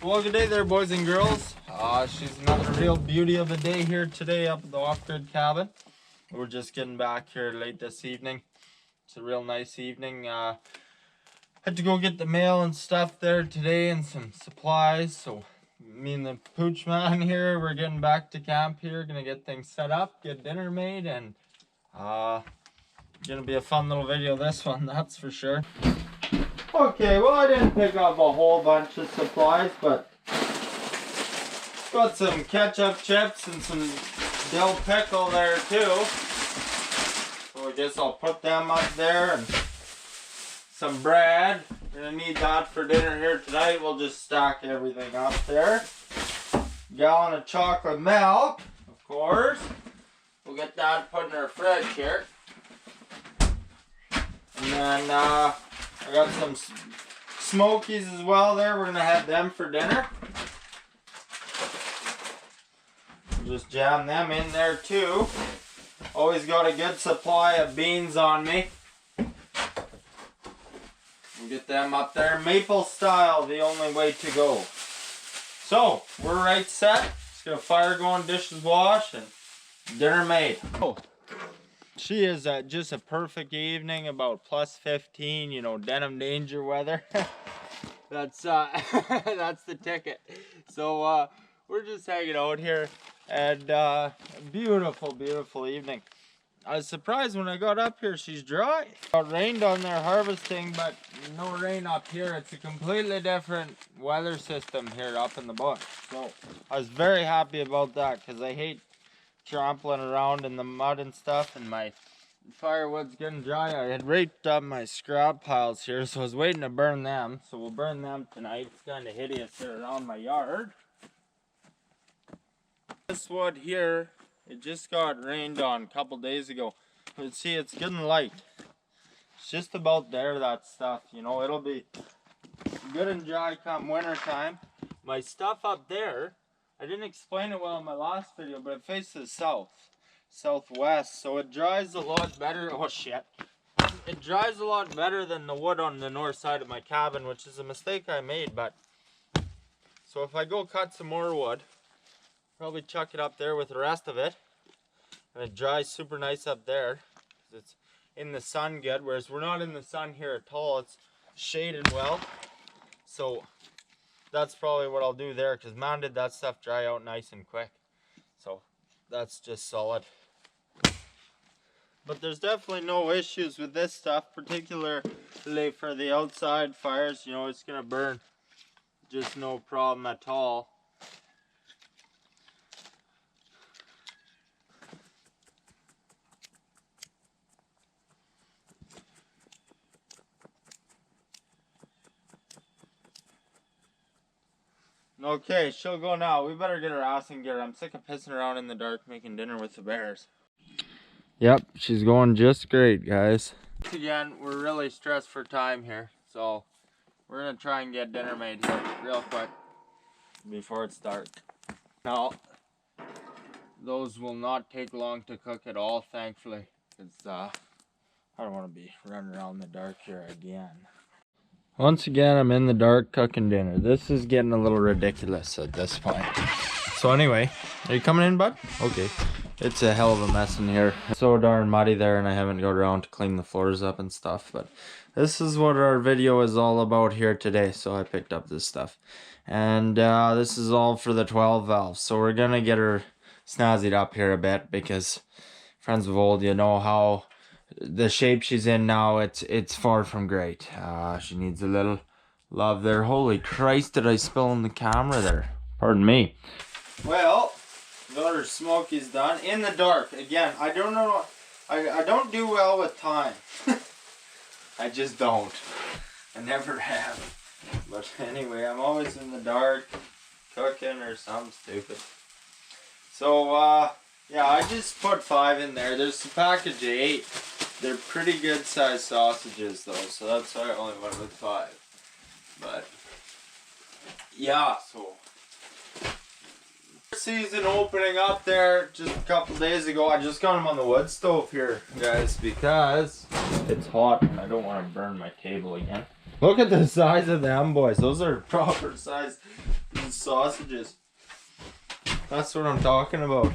Well, good day there, boys and girls. She's another real beauty of a day here today up at the off-grid cabin. We're just getting back here late this evening. It's a real nice evening. Had to go get the mail and stuff there today and some supplies. So me and the pooch man here, we're getting back to camp here. Gonna get things set up, get dinner made, and gonna be a fun little video this one, that's for sure. Okay, well, I didn't pick up a whole bunch of supplies, but got some ketchup chips and some dill pickle there too. So I guess I'll put them up there, and some bread. Gonna need that for dinner here tonight. We'll just stack everything up there. Gallon of chocolate milk, of course. We'll get that put in our fridge here. And then I got some smokies as well there. We're gonna have them for dinner. Just jam them in there too. Always got a good supply of beans on me. We'll get them up there. Maple style, the only way to go. So, we're right set. Just got a fire going, dishes washed, and dinner made. Oh. She is just a perfect evening, about plus 15, you know, denim danger weather. That's that's the ticket. So we're just hanging out here, and beautiful, beautiful evening. I was surprised when I got up here, she's dry. It rained on there harvesting, but no rain up here. It's a completely different weather system here up in the bush. So I was very happy about that, because I hate trampling around in the mud and stuff, and my firewood's getting dry. I had raked up my scrap piles here, so I was waiting to burn them. So we'll burn them tonight. It's kind of hideous here around my yard. This wood here, it just got rained on a couple days ago. But see, it's getting light. It's just about there, that stuff. You know, it'll be good and dry come winter time. My stuff up there, I didn't explain it well in my last video, but it faces southwest, so it dries a lot better. Oh shit. It dries a lot better than the wood on the north side of my cabin, which is a mistake I made, but so if I go cut some more wood, probably chuck it up there with the rest of it, and it dries super nice up there. It's in the sun good, whereas we're not in the sun here at all. It's shaded well. So that's probably what I'll do there, because man, did that stuff dry out nice and quick. So that's just solid. But there's definitely no issues with this stuff, particularly for the outside fires. You know, it's gonna burn just no problem at all. Okay, she'll go now. We better get her ass in gear. I'm sick of pissing around in the dark making dinner with the bears. Yep, she's going just great, guys. Once again, we're really stressed for time here, so we're gonna try and get dinner made here real quick before it's dark. Now, those will not take long to cook at all, thankfully, because I don't want to be running around in the dark here again. Once again, I'm in the dark cooking dinner. This is getting a little ridiculous at this point. So anyway, are you coming in, bud? Okay. It's a hell of a mess in here. It's so darn muddy there, and I haven't got around to clean the floors up and stuff. But this is what our video is all about here today. So I picked up this stuff. And this is all for the 12 valves. So we're going to get her snazzied up here a bit, because friends of old, you know how the shape she's in now, it's far from great. She needs a little love there. Holy Christ, did I spill on the camera there? Pardon me. Well, got her smokies done in the dark. Again, I don't know, I don't do well with time. I just don't. I never have. But anyway, I'm always in the dark cooking or something stupid. So yeah, I just put 5 in there. There's a package of 8. They're pretty good sized sausages though, so that's why I only went with 5. But yeah, so season opening up there just a couple days ago. I just got them on the wood stove here, guys, because it's hot and I don't want to burn my table again. Look at the size of them boys. Those are proper size sausages. That's what I'm talking about.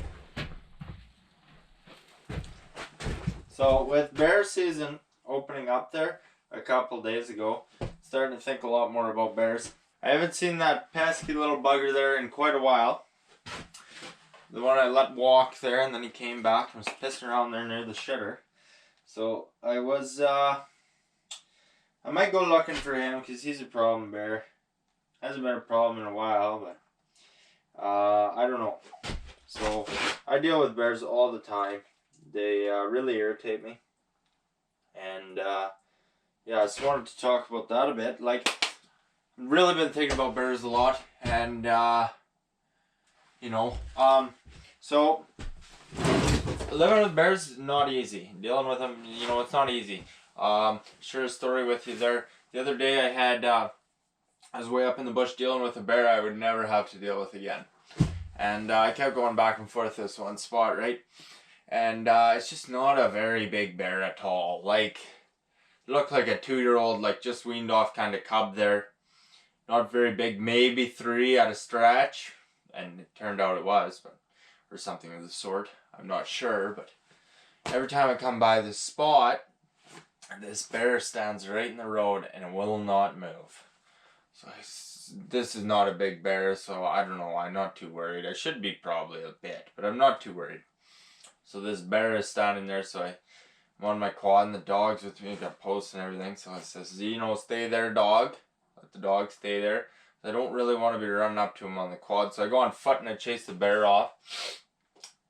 So with bear season opening up there a couple days ago, starting to think a lot more about bears. I haven't seen that pesky little bugger there in quite a while. The one I let walk there, and then he came back and was pissing around there near the shitter. So I was, I might go looking for him because he's a problem bear. Hasn't been a problem in a while, but I don't know. So I deal with bears all the time. They really irritate me. And yeah, I just wanted to talk about that a bit. Like, I've really been thinking about bears a lot, and you know, so living with bears is not easy. Dealing with them, you know, it's not easy. Share a story with you there. The other day I had, I was way up in the bush dealing with a bear I would never have to deal with again. And I kept going back and forth this one spot, right? And it's just not a very big bear at all. Like, it looked like a 2-year-old, like just weaned off kind of cub there. Not very big, maybe 3 at a stretch. And it turned out it was, but or something of the sort. I'm not sure, but every time I come by this spot, this bear stands right in the road and it will not move. So this is not a big bear, so I don't know. I'm not too worried. I should be probably a bit, but I'm not too worried. So this bear is standing there, so I'm on my quad and the dog's with me. Got posts and everything, so I says, you know, stay there, dog. Let the dog stay there. I don't really want to be running up to him on the quad, so I go on foot and I chase the bear off.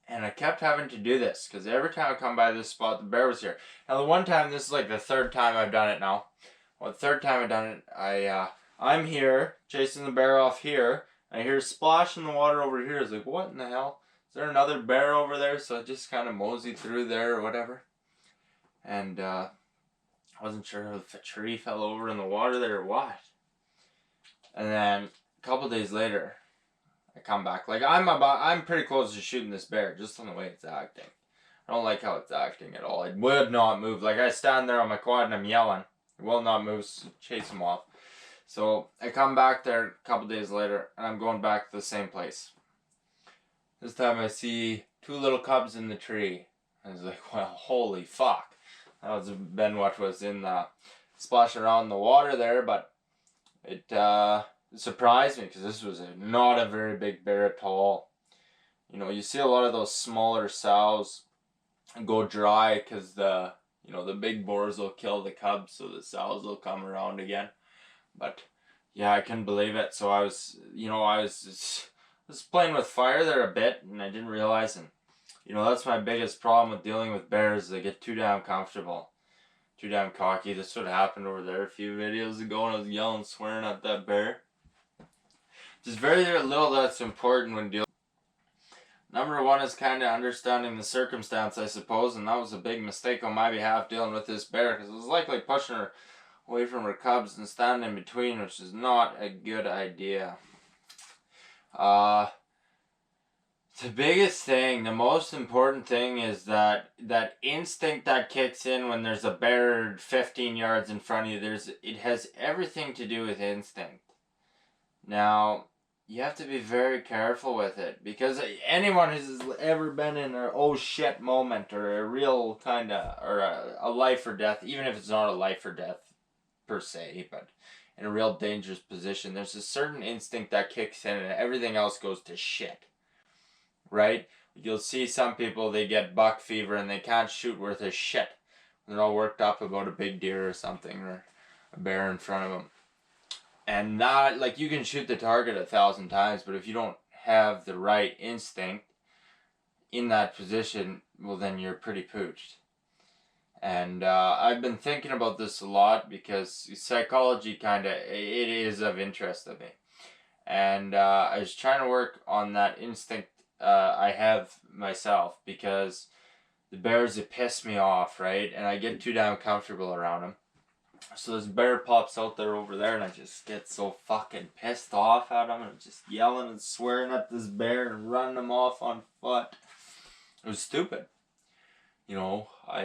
And I kept having to do this, because every time I come by this spot, the bear was here. Now the one time, this is like the 3rd time I've done it now. Well, the 3rd time I've done it, I'm here, chasing the bear off here. I hear a splash in the water over here. It's like, what in the hell? Is there another bear over there? So I just kind of moseyed through there or whatever. And I wasn't sure if a tree fell over in the water there or what. And then a couple days later, I come back. Like, I'm pretty close to shooting this bear just on the way it's acting. I don't like how it's acting at all. It would not move. Like, I stand there on my quad and I'm yelling. It will not move, so chase him off. So I come back there a couple days later and I'm going back to the same place. This time I see 2 little cubs in the tree. I was like, well, holy fuck. That was been what was in the splashing around in the water there, but it surprised me because this was not a very big bear at all. You know, you see a lot of those smaller sows go dry because the big boars will kill the cubs, so the sows will come around again. But yeah, I couldn't believe it. So I was playing with fire there a bit, and I didn't realize. And you know, that's my biggest problem with dealing with bears. They get too damn comfortable. Too damn cocky. This would happened over there a few videos ago, and I was yelling, swearing at that bear. Just very little that's important when dealing. Number 1 is kind of understanding the circumstance, I suppose, and that was a big mistake on my behalf dealing with this bear, because it was likely pushing her away from her cubs and standing in between, which is not a good idea. The biggest thing, the most important thing is that instinct that kicks in when there's a bear 15 yards in front of you. It has everything to do with instinct. Now, you have to be very careful with it, because anyone who's ever been in an oh shit moment, or a real kind of, or a life or death, even if it's not a life or death per se, but in a real dangerous position, there's a certain instinct that kicks in and everything else goes to shit. Right? You'll see some people, they get buck fever and they can't shoot worth a shit. They're all worked up about a big deer or something, or a bear in front of them. And that, like, you can shoot the target 1,000 times, but if you don't have the right instinct in that position, well, then you're pretty pooched. And I've been thinking about this a lot, because psychology kind of, it is of interest to me. And I was trying to work on that instinct I have myself, because the bears, it piss me off, right? And I get too damn comfortable around them. So this bear pops out there over there, and I just get so fucking pissed off at him, and just yelling and swearing at this bear and running him off on foot. It was stupid. You know, I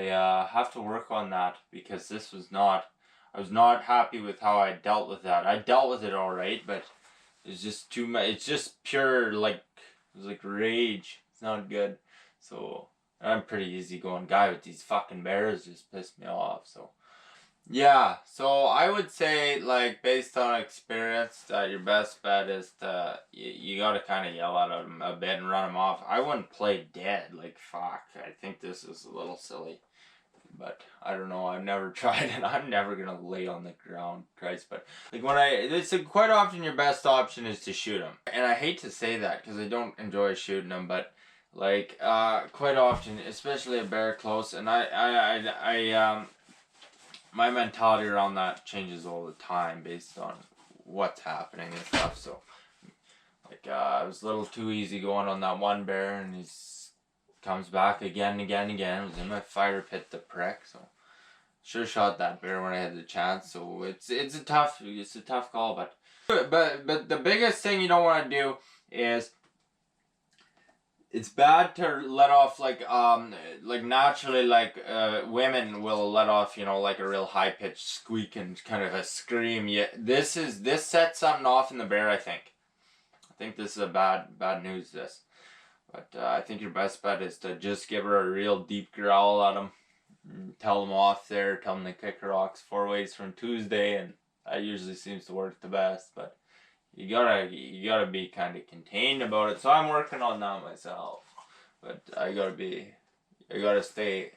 have to work on that, because this was not I was not happy with how I dealt with that. I dealt with it all right, but it's just too much. It's just pure, like, it was like rage. It's not good. So, I'm a pretty easygoing guy with these fucking bears. Just pissed me off. So, yeah. So I would say, like, based on experience, that your best bet is to you gotta kind of yell at them a bit and run them off. I wouldn't play dead. Like, fuck. I think this is a little silly. But I don't know, I've never tried it. I'm never gonna lay on the ground, Christ. But like it's quite often your best option is to shoot them. And I hate to say that because I don't enjoy shooting them, but like quite often, especially a bear close, and my mentality around that changes all the time based on what's happening and stuff. So like I was a little too easy going on that one bear, and he's comes back again and again and again. It was in my fire pit, the prick. So sure shot that bear when I had the chance. So it's a tough call. But the biggest thing you don't want to do is it's bad to let off like naturally like women will let off, you know, like a real high pitched squeak and kind of a scream. Yeah, this sets something off in the bear. I think this is a bad news. This. But I think your best bet is to just give her a real deep growl at them. Tell them off there. Tell them to kick rocks 4 ways from Tuesday, and that usually seems to work the best. But you gotta be kind of contained about it. So I'm working on that myself. But I gotta stay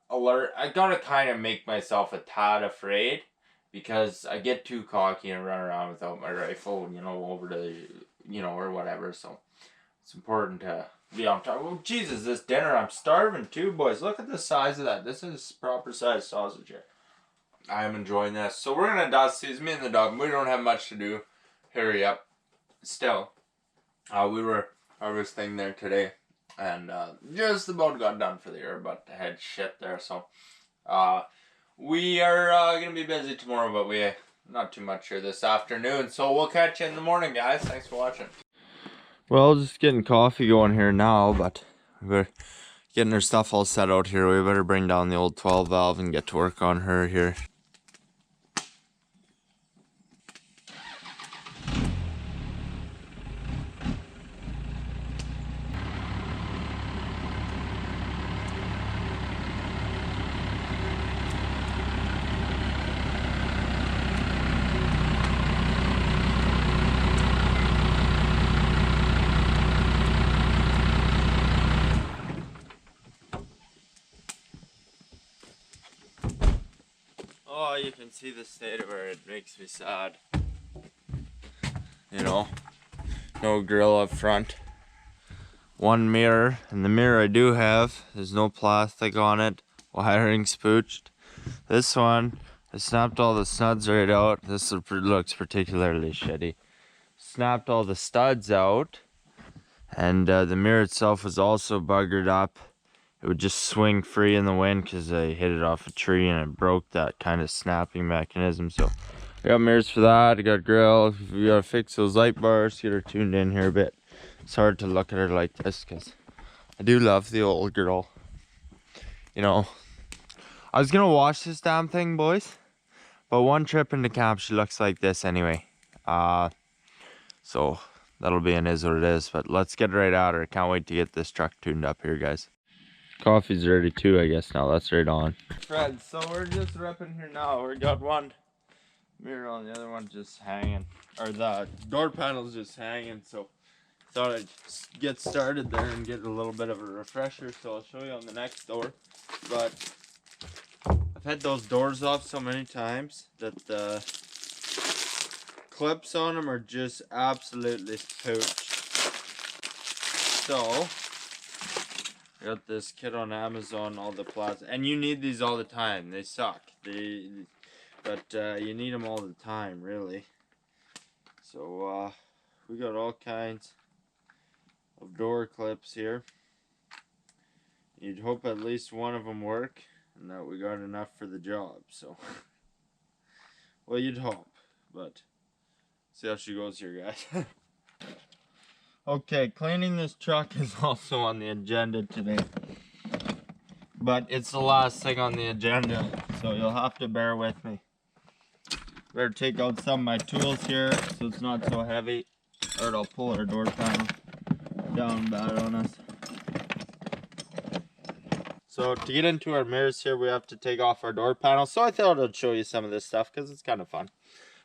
alert. I gotta kind of make myself a tad afraid because I get too cocky and run around without my rifle, you know, over to the, you know, or whatever. So. It's important to be on top. Oh, Jesus, this dinner, I'm starving too, boys. Look at the size of that. This is proper size sausage here. I am enjoying this. So we're going to dust these, me and the dog. We don't have much to do. Hurry up. Still, we were harvesting there today. And just about got done for the year, but I had shit there. So we are going to be busy tomorrow, but we not too much here this afternoon. So we'll catch you in the morning, guys. Thanks for watching. Well, just getting coffee going here now, but we're getting her stuff all set out here. We better bring down the old 12 valve and get to work on her here. Oh, you can see the state of her. It makes me sad. You know, no grill up front. One mirror, and the mirror I do have, there's no plastic on it. Wiring spooched. This one, I snapped all the studs right out. This looks particularly shitty. Snapped all the studs out, and the mirror itself was also buggered up. It would just swing free in the wind because I hit it off a tree and it broke that kind of snapping mechanism. So I got mirrors for that. I got grill. We gotta fix those light bars, get her tuned in here a bit. It's hard to look at her like this because I do love the old girl. You know, I was gonna wash this damn thing, boys, but one trip into camp she looks like this anyway. So that'll be an is what it is. But let's get right at her. Can't wait to get this truck tuned up here, guys. Coffee's ready too, I guess now. That's right on. Fred, so we're just repping here now. We got one mirror on, the other one just hanging. Or the door panel's just hanging, so thought I'd get started there and get a little bit of a refresher, so I'll show you on the next door. But I've had those doors off so many times that the clips on them are just absolutely pooched. So I got this kit on Amazon, all the plastic, and you need these all the time. They suck. But you need them all the time, really. So we got all kinds of door clips here. You'd hope at least one of them work, and that we got enough for the job. So, well, you'd hope, but see how she goes here, guys. Okay, cleaning this truck is also on the agenda today. but it's the last thing on the agenda, so you'll have to bear with me. Better take out some of my tools here so it's not so heavy, or it'll pull our door panel down bad on us. So to get into our mirrors here, we have to take off our door panel. So I thought I'd show you some of this stuff because it's kind of fun.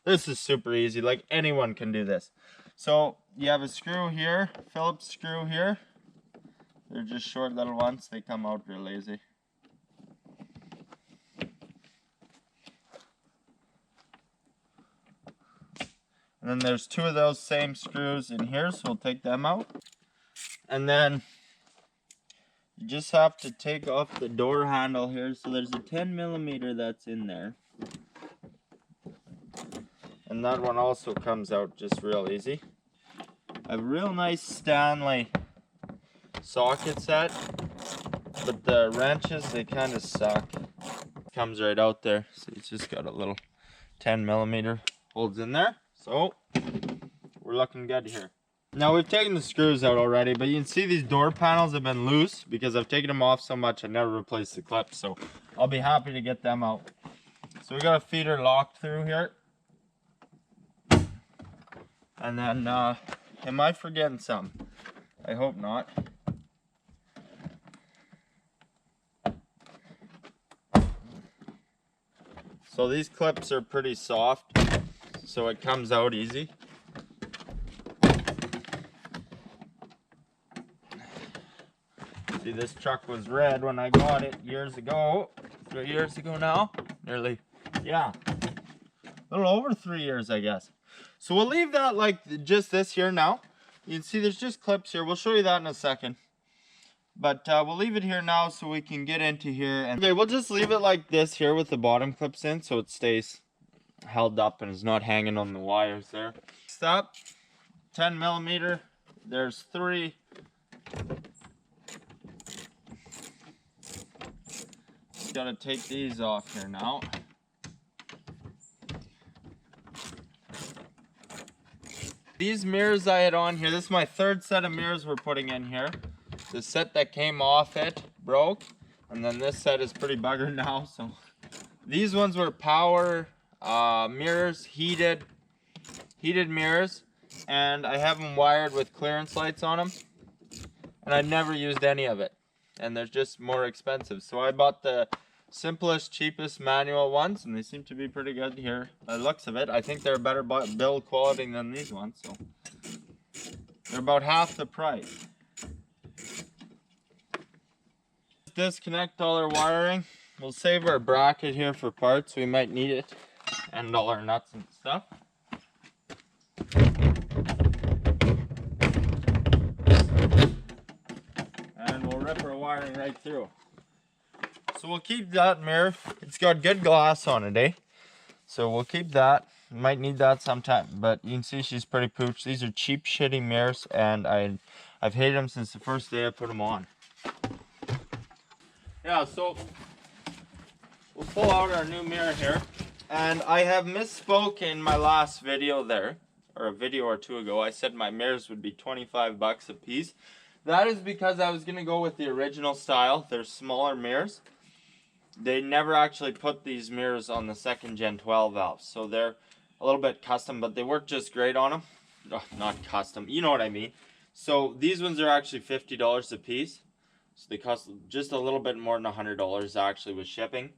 This is super easy, like anyone can do this. So you have a screw here, Phillips screw here. They're just short little ones, they come out real easy. And then there's two of those same screws in here, so we'll take them out. And then you just have to take off the door handle here. So there's a 10mm that's in there. And that one also comes out just real easy. A real nice Stanley socket set, but the wrenches, they kind of suck. Comes right out there. So it's just got a little 10mm holds in there. So we're looking good here. Now we've taken the screws out already, but you can see these door panels have been loose because I've taken them off so much I never replaced the clips, so I'll be happy to get them out. So we got a feeder locked through here. And then, am I forgetting some? I hope not. So these clips are pretty soft, so it comes out easy. See, this truck was red when I got it years ago. 3 years ago now? Nearly, yeah. A little over 3 years, I guess. So we'll leave that like just this here now. You can see there's just clips here. We'll show you that in a second. But we'll leave it here now so we can get into here. And okay, we'll just leave it like this here with the bottom clips in so it stays held up and is not hanging on the wires there. Next up, 10mm. There's 3. Gotta take these off here now. These mirrors I had on here, this is my 3rd set of mirrors we're putting in here. The set that came off it broke, and then this set is pretty buggered now. So these ones were power mirrors, heated mirrors, and I have them wired with clearance lights on them, and I never used any of it. And they're just more expensive. So I bought the simplest, cheapest manual ones, and they seem to be pretty good here. By the looks of it, I think they're better build quality than these ones. So they're about half the price. Disconnect all our wiring. We'll save our bracket here for parts. We might need it, and all our nuts and stuff. Rip our wiring right through. So we'll keep that mirror. It's got good glass on it, eh? So we'll keep that. Might need that sometime, but you can see she's pretty pooped. These are cheap, shitty mirrors, and I've hated them since the first day I put them on. Yeah, so we'll pull out our new mirror here, and I have misspoke in my last video there, or a video or two ago. I said my mirrors would be 25 bucks a piece. That is because I was going to go with the original style. They're smaller mirrors. They never actually put these mirrors on the 2nd Gen 12 valves. So they're a little bit custom, but they work just great on them. Oh, not custom, you know what I mean. So these ones are actually $50 a piece. So they cost just a little bit more than $100 actually with shipping.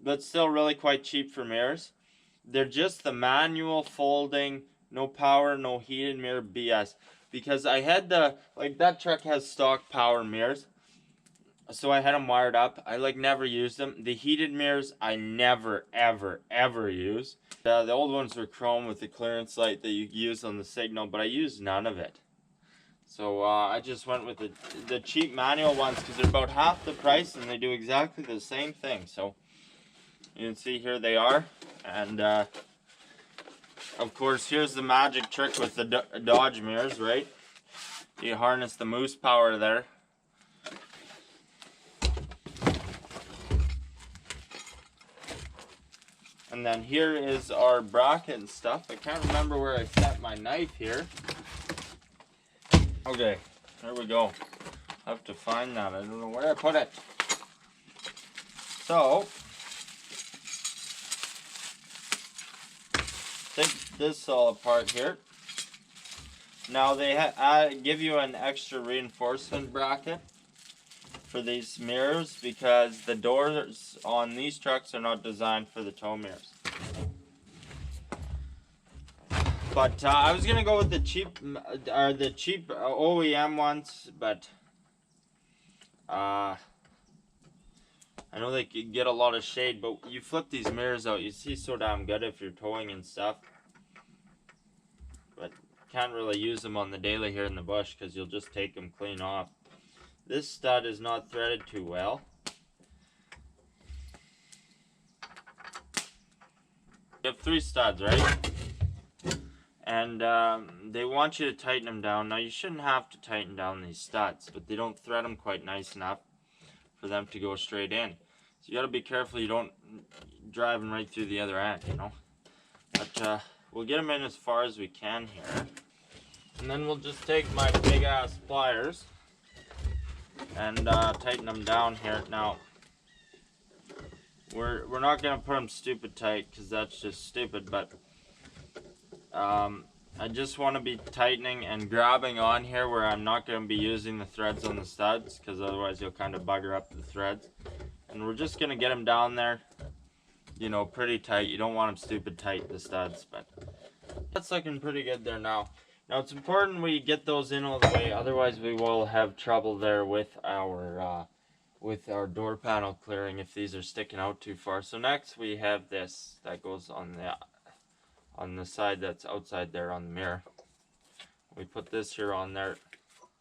But still really quite cheap for mirrors. They're just the manual folding, no power, no heated mirror BS. Because I had that truck has stock power mirrors, so I had them wired up. I never used them. The heated mirrors I never ever use. The old ones were chrome with the clearance light that you use on the signal, but I used none of it. So I just went with the cheap manual ones because they're about half the price and they do exactly the same thing. So you can see here they are, and of course, here's the magic trick with the Dodge mirrors, right? You harness the moose power there. And then here is our bracket and stuff. I can't remember where I set my knife here. Okay, there we go. I have to find that. I don't know where I put it. So take this all apart here. Now they give you an extra reinforcement bracket for these mirrors because the doors on these trucks are not designed for the tow mirrors. But I was gonna go with the cheap OEM ones, but I know they could get a lot of shade. But you flip these mirrors out, you see so damn good if you're towing and stuff. But can't really use them on the daily here in the bush because you'll just take them clean off. This stud is not threaded too well. You have 3 studs, right? And they want you to tighten them down. Now you shouldn't have to tighten down these studs, but they don't thread them quite nice enough for them to go straight in. So you got to be careful you don't drive them right through the other end, you know. But we'll get them in as far as we can here. And then we'll just take my big ass pliers and tighten them down here. Now we're not gonna put them stupid tight because that's just stupid, but I just want to be tightening and grabbing on here where I'm not going to be using the threads on the studs because otherwise you'll kind of bugger up the threads. And we're just going to get them down there, you know, pretty tight. You don't want them stupid tight, the studs, but that's looking pretty good there now. Now it's important we get those in all the way, otherwise we will have trouble there with our door panel clearing if these are sticking out too far. So next we have this that goes on the side that's outside there on the mirror. We put this here on there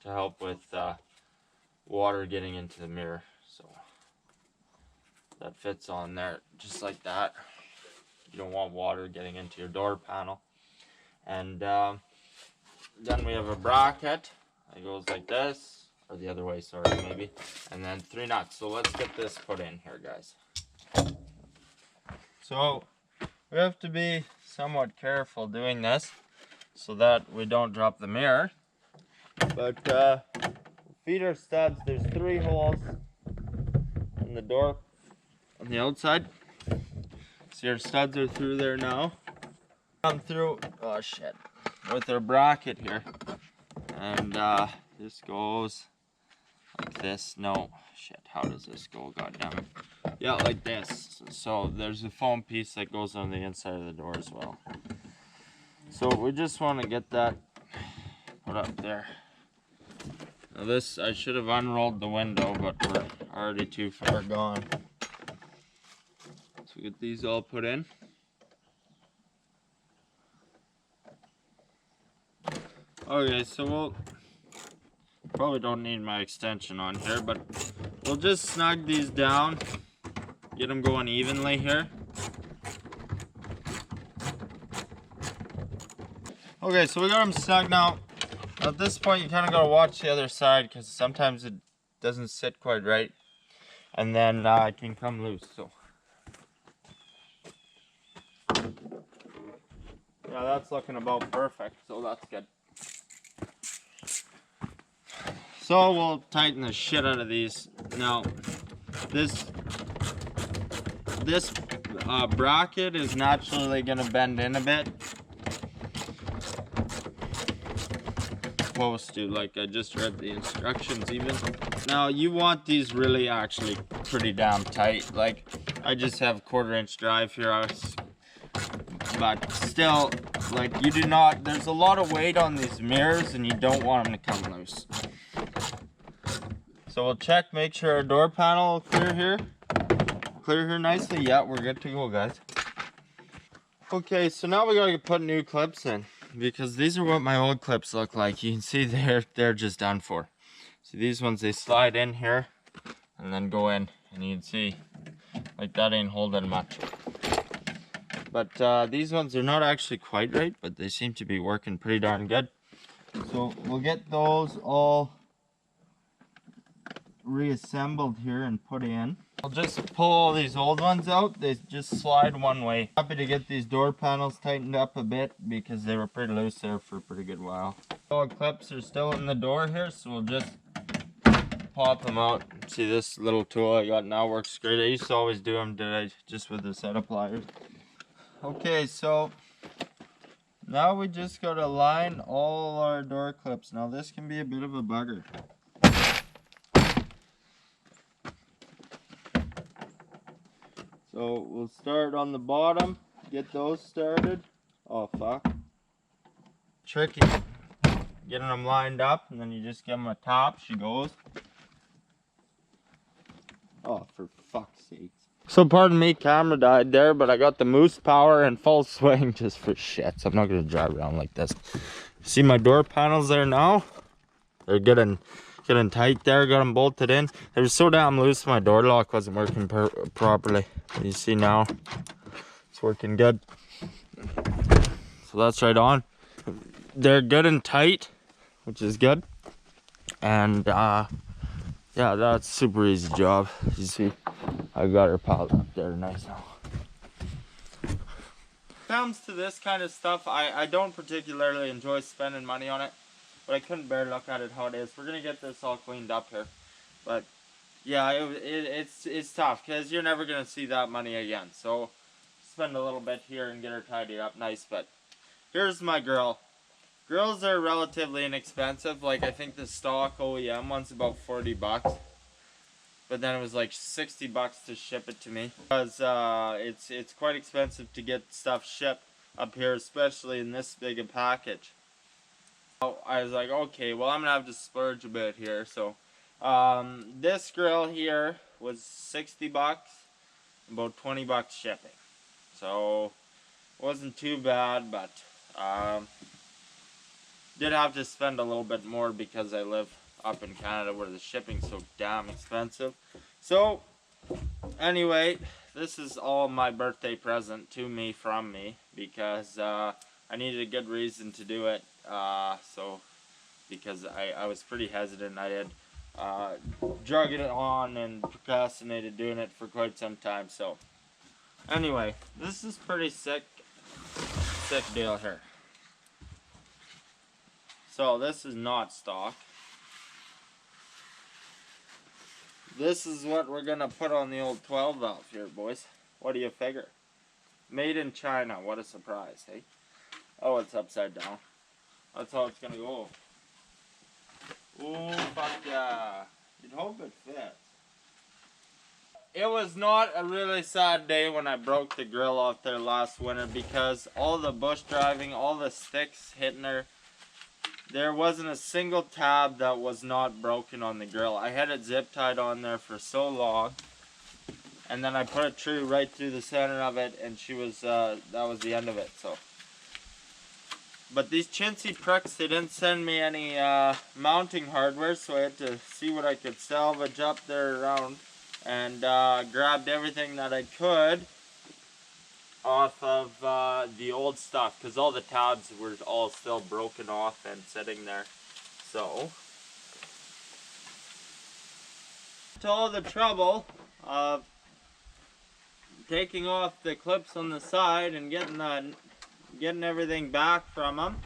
to help with water getting into the mirror. So that fits on there just like that. You don't want water getting into your door panel. And then we have a bracket that goes like this, or the other way, sorry, maybe. And then 3 nuts. So let's get this put in here, guys. So we have to be somewhat careful doing this so that we don't drop the mirror. But feeder studs, there's 3 holes in the door on the outside. So your studs are through there now. Come through, oh shit, with our bracket here. And this goes like this. No, shit, how does this go, goddammit? Yeah, like this. So there's a foam piece that goes on the inside of the door as well. So we just want to get that put up there. Now this, I should have unrolled the window, but we're already too far gone. So we get these all put in. Okay, so we'll probably don't need my extension on here, but we'll just snug these down. Get them going evenly here. Okay, so we got them snug now. At this point, you kind of got to watch the other side because sometimes it doesn't sit quite right. And then it can come loose. So yeah, that's looking about perfect. So that's good. So we'll tighten the shit out of these. Now, this bracket is naturally going to bend in a bit. Supposed to, like I just read the instructions even. Now you want these really actually pretty damn tight. Like I just have 1/4 inch drive here, but still, like you do not, there's a lot of weight on these mirrors and you don't want them to come loose. So we'll check, make sure our door panel will clear here nicely. Yeah, we're good to go, guys. Okay, so now we gotta put new clips in because these are what my old clips look like. You can see they're just done for. See these ones, they slide in here and then go in, and you can see like that ain't holding much. But these ones are not actually quite right, but they seem to be working pretty darn good. So we'll get those all reassembled here and put in. I'll just pull all these old ones out. They just slide one way. Happy to get these door panels tightened up a bit because they were pretty loose there for a pretty good while. All clips are still in the door here, so we'll just pop them out. See, this little tool I got now works great. I used to always do them today just with a set of pliers. Okay, so now we just gotta line all our door clips. Now this can be a bit of a bugger. So we'll start on the bottom, get those started. Oh fuck. Tricky. Getting them lined up, and then you just give them a top, she goes. Oh, for fuck's sake. So pardon me, camera died there, but I got the moose power in full swing just for shit. So I'm not gonna drive around like this. See my door panels there now? They're getting tight there, got them bolted in. They were so damn loose, my door lock wasn't working properly. You see now, it's working good. So that's right on. They're good and tight, which is good. And yeah, that's a super easy job. You see, I got her piled up there nice now. Comes to this kind of stuff, I don't particularly enjoy spending money on it, but I couldn't bear to look at it how it is. We're gonna get this all cleaned up here, but yeah, it's tough because you're never gonna see that money again. So spend a little bit here and get her tidied up nice. But here's my grill. Grills are relatively inexpensive. Like, I think the stock OEM one's about 40 bucks. But then it was like 60 bucks to ship it to me. Because it's quite expensive to get stuff shipped up here, especially in this big a package. So I was like, okay, well, I'm going to have to splurge a bit here. So this grill here was 60 bucks, about 20 bucks shipping. So it wasn't too bad, but did have to spend a little bit more because I live up in Canada where the shipping's so damn expensive. So anyway, this is all my birthday present to me from me because I needed a good reason to do it. So because I was pretty hesitant. I had drug it on and procrastinated doing it for quite some time. So anyway, this is pretty sick deal here. So this is not stock. This is what we're gonna put on the old 12 valve here, boys. What do you figure? Made in China, what a surprise, hey? Oh, it's upside down. That's how it's gonna go. Oh, fuck yeah. You'd hope it fits. It was not a really sad day when I broke the grill off there last winter because all the bush driving, all the sticks hitting her, there wasn't a single tab that was not broken on the grill. I had it zip tied on there for so long, and then I put a tree right through the center of it, and she was that was the end of it. So, but these chintzy pricks, they didn't send me any mounting hardware, so I had to see what I could salvage up there around, and grabbed everything that I could off of the old stuff because all the tabs were all still broken off and sitting there. So to all the trouble of taking off the clips on the side and getting everything back from them,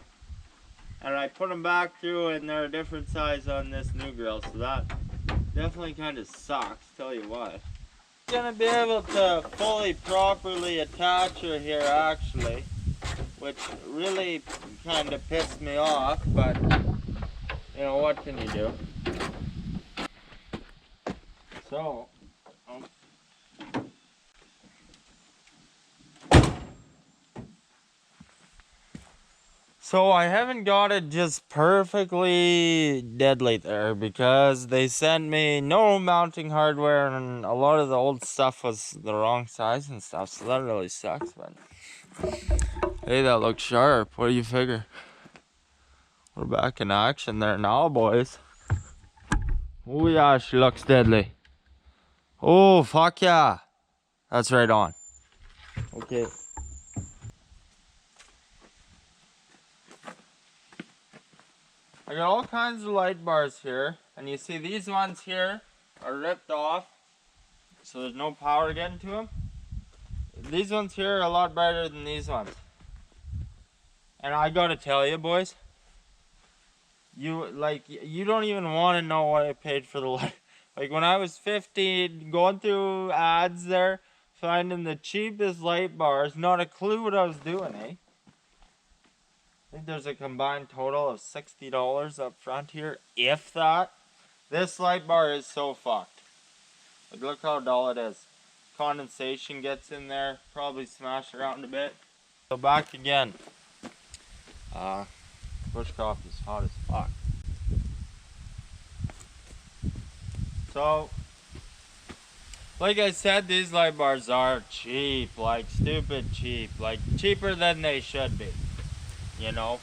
and I put them back through, and they're a different size on this new grill, so that definitely kind of sucks, tell you what. Gonna be able to fully properly attach her here actually, which really kind of pissed me off, but you know, what can you do? So I haven't got it just perfectly deadly there because they sent me no mounting hardware and a lot of the old stuff was the wrong size and stuff, so that really sucks. But hey, that looks sharp. What do you figure? We're back in action there now, boys. Oh yeah, she looks deadly. Oh fuck yeah, that's right on. Okay. I got all kinds of light bars here, and you see these ones here are ripped off, so there's no power getting to them. These ones here are a lot better than these ones. And I gotta tell you, boys, you don't even want to know what I paid for the light. Like when I was 15, going through ads there, finding the cheapest light bars, not a clue what I was doing, eh? I think there's a combined total of $60 up front here, if that. This light bar is so fucked. Like look how dull it is. Condensation gets in there, probably smash around a bit. So back again. Bushcamp is hot as fuck. So, like I said, these light bars are cheap, like stupid cheap, like cheaper than they should be, you know.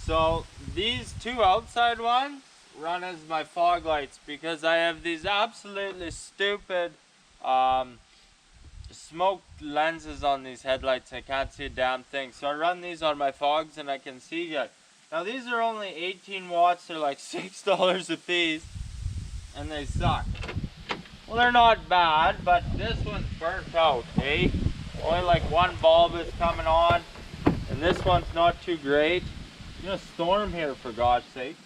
So these two outside ones run as my fog lights because I have these absolutely stupid smoke lenses on these headlights. I can't see a damn thing, so I run these on my fogs and I can see good. Now these are only 18 watts, they're like $6 a piece, and they suck. Well, they're not bad, but this one's burnt out, eh? Only like one bulb is coming on, and this one's not too great. It's gonna storm here, for God's sake.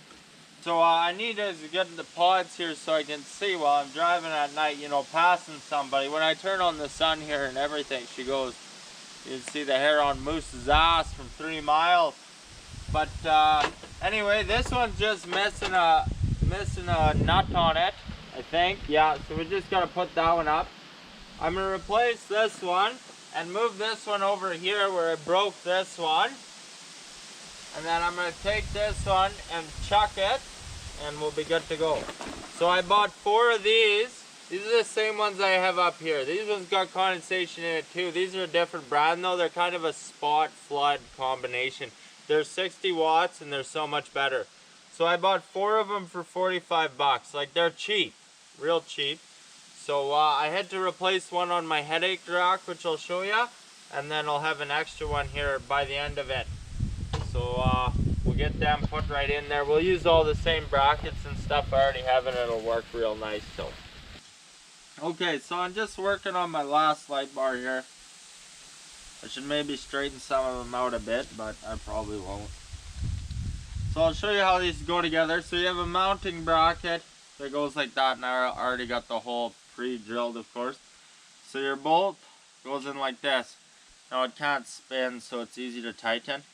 So I need to get the pods here so I can see while I'm driving at night, you know, passing somebody. When I turn on the sun here and everything, she goes, you can see the hair on Moose's ass from 3 miles. But anyway, this one's just missing a nut on it, I think. Yeah, so we just gotta put that one up. I'm gonna replace this one and move this one over here where I broke this one. And then I'm gonna take this one and chuck it, and we'll be good to go. So I bought 4 of these. These are the same ones I have up here. These ones got condensation in it too. These are a different brand though. They're kind of a spot flood combination. They're 60 watts and they're so much better. So I bought 4 of them for 45 bucks. Like they're cheap, real cheap. So I had to replace one on my headache rack, which I'll show you. And then I'll have an extra one here by the end of it. So we'll get them put right in there. We'll use all the same brackets and stuff I already have, and it'll work real nice. So, okay, so I'm just working on my last light bar here. I should maybe straighten some of them out a bit, but I probably won't. So I'll show you how these go together. So you have a mounting bracket that goes like that, and I already got the hole pre-drilled, of course. So your bolt goes in like this. Now it can't spin, so it's easy to tighten.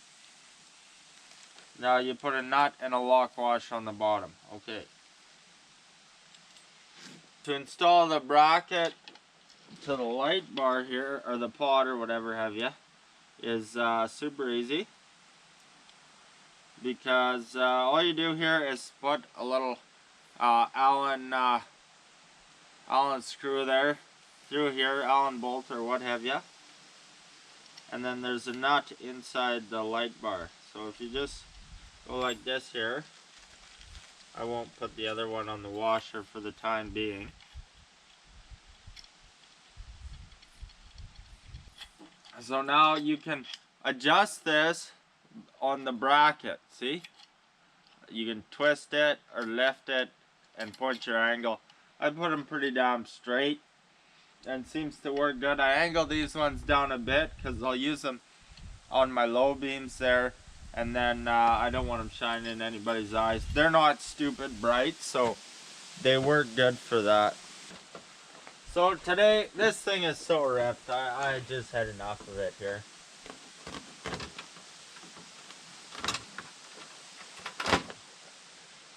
Now you put a nut and a lock wash on the bottom. Okay. To install the bracket to the light bar here, or the pod or whatever have you, is super easy. Because all you do here is put a little Allen screw there through here, Allen bolt or what have you. And then there's a nut inside the light bar. So if you just go like this here, I won't put the other one on the washer for the time being. So now you can adjust this on the bracket, see? You can twist it or lift it and point your angle. I put them pretty damn straight and seems to work good. I angle these ones down a bit because I'll use them on my low beams there. And then I don't want them shining in anybody's eyes. They're not stupid bright, so they work good for that. So today, this thing is so ripped. I just had enough of it here.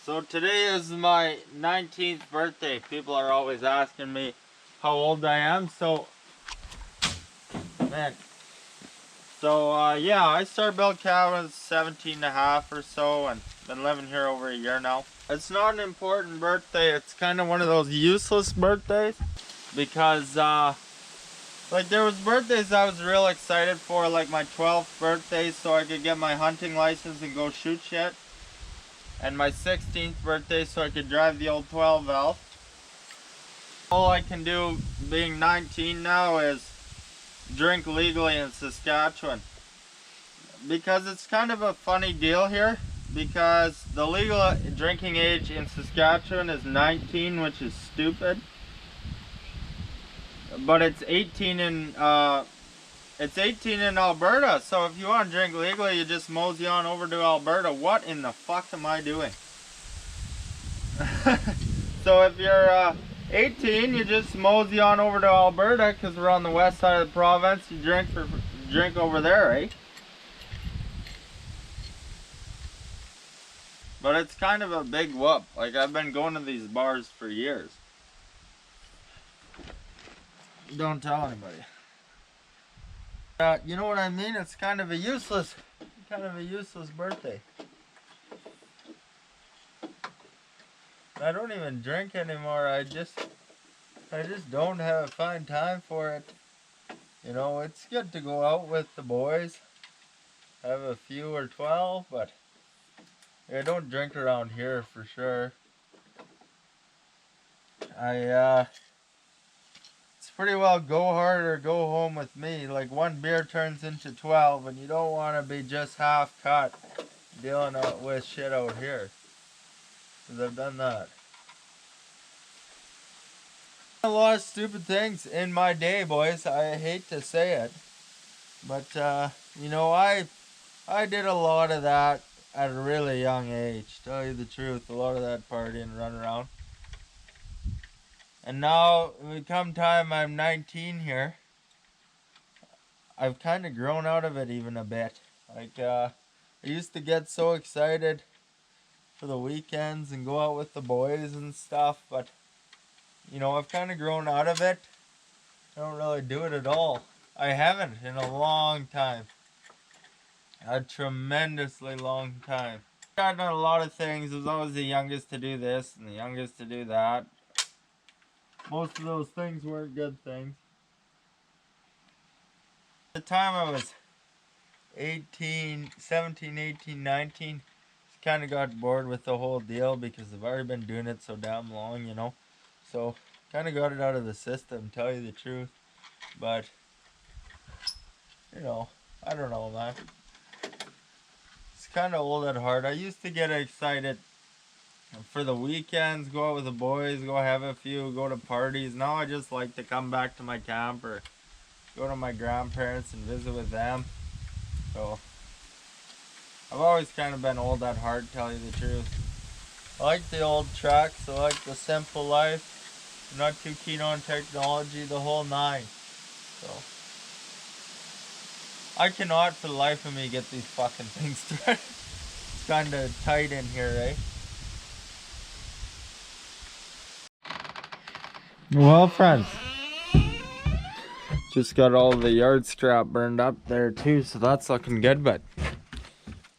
So today is my 19th birthday. People are always asking me how old I am. So, man. So yeah, I started Bushcamp when I was 17 and a half or so, and been living here over a year now. It's not an important birthday. It's kind of one of those useless birthdays because like there was birthdays I was real excited for, like my 12th birthday so I could get my hunting license and go shoot shit, and my 16th birthday so I could drive the old 12 valve. All I can do being 19 now is drink legally in Saskatchewan, because it's kind of a funny deal here, because the legal drinking age in Saskatchewan is 19, which is stupid, but it's 18 in Alberta. So if you want to drink legally, you just mosey on over to Alberta. What in the fuck am I doing? So if you're 18, you just mosey on over to Alberta because we're on the west side of the province. You drink over there, eh? But it's kind of a big whoop. Like, I've been going to these bars for years. Don't tell anybody. You know what I mean? It's kind of a useless birthday. I don't even drink anymore. I just don't find time for it. You know, it's good to go out with the boys, have a few or 12, but I don't drink around here for sure. It's pretty well go hard or go home with me. Like, one beer turns into 12, and you don't want to be just half cut dealing with shit out here. Because I've done that. A lot of stupid things in my day, boys. I hate to say it, but you know, I did a lot of that at a really young age. Tell you the truth, a lot of that partying and run around. And now, come time I'm 19 here, I've kind of grown out of it even a bit. Like, I used to get so excited for the weekends and go out with the boys and stuff, but you know, I've kind of grown out of it. I don't really do it at all. I haven't in a long time. A tremendously long time. I've done a lot of things. I was always the youngest to do this and the youngest to do that. Most of those things weren't good things. At the time I was 17, 18, 19, kind of got bored with the whole deal because I've already been doing it so damn long, you know. So, kind of got it out of the system, tell you the truth. But, you know, I don't know, man. It's kind of old at heart. I used to get excited for the weekends, go out with the boys, go have a few, go to parties. Now I just like to come back to my camp or go to my grandparents and visit with them. So, I've always kind of been old at heart, tell you the truth. I like the old tracks, I like the simple life. I'm not too keen on technology, the whole nine. So, I cannot for the life of me get these fucking things started. It's kind of tight in here, eh? Well, friends, just got all the yard scrap burned up there too, so that's looking good, but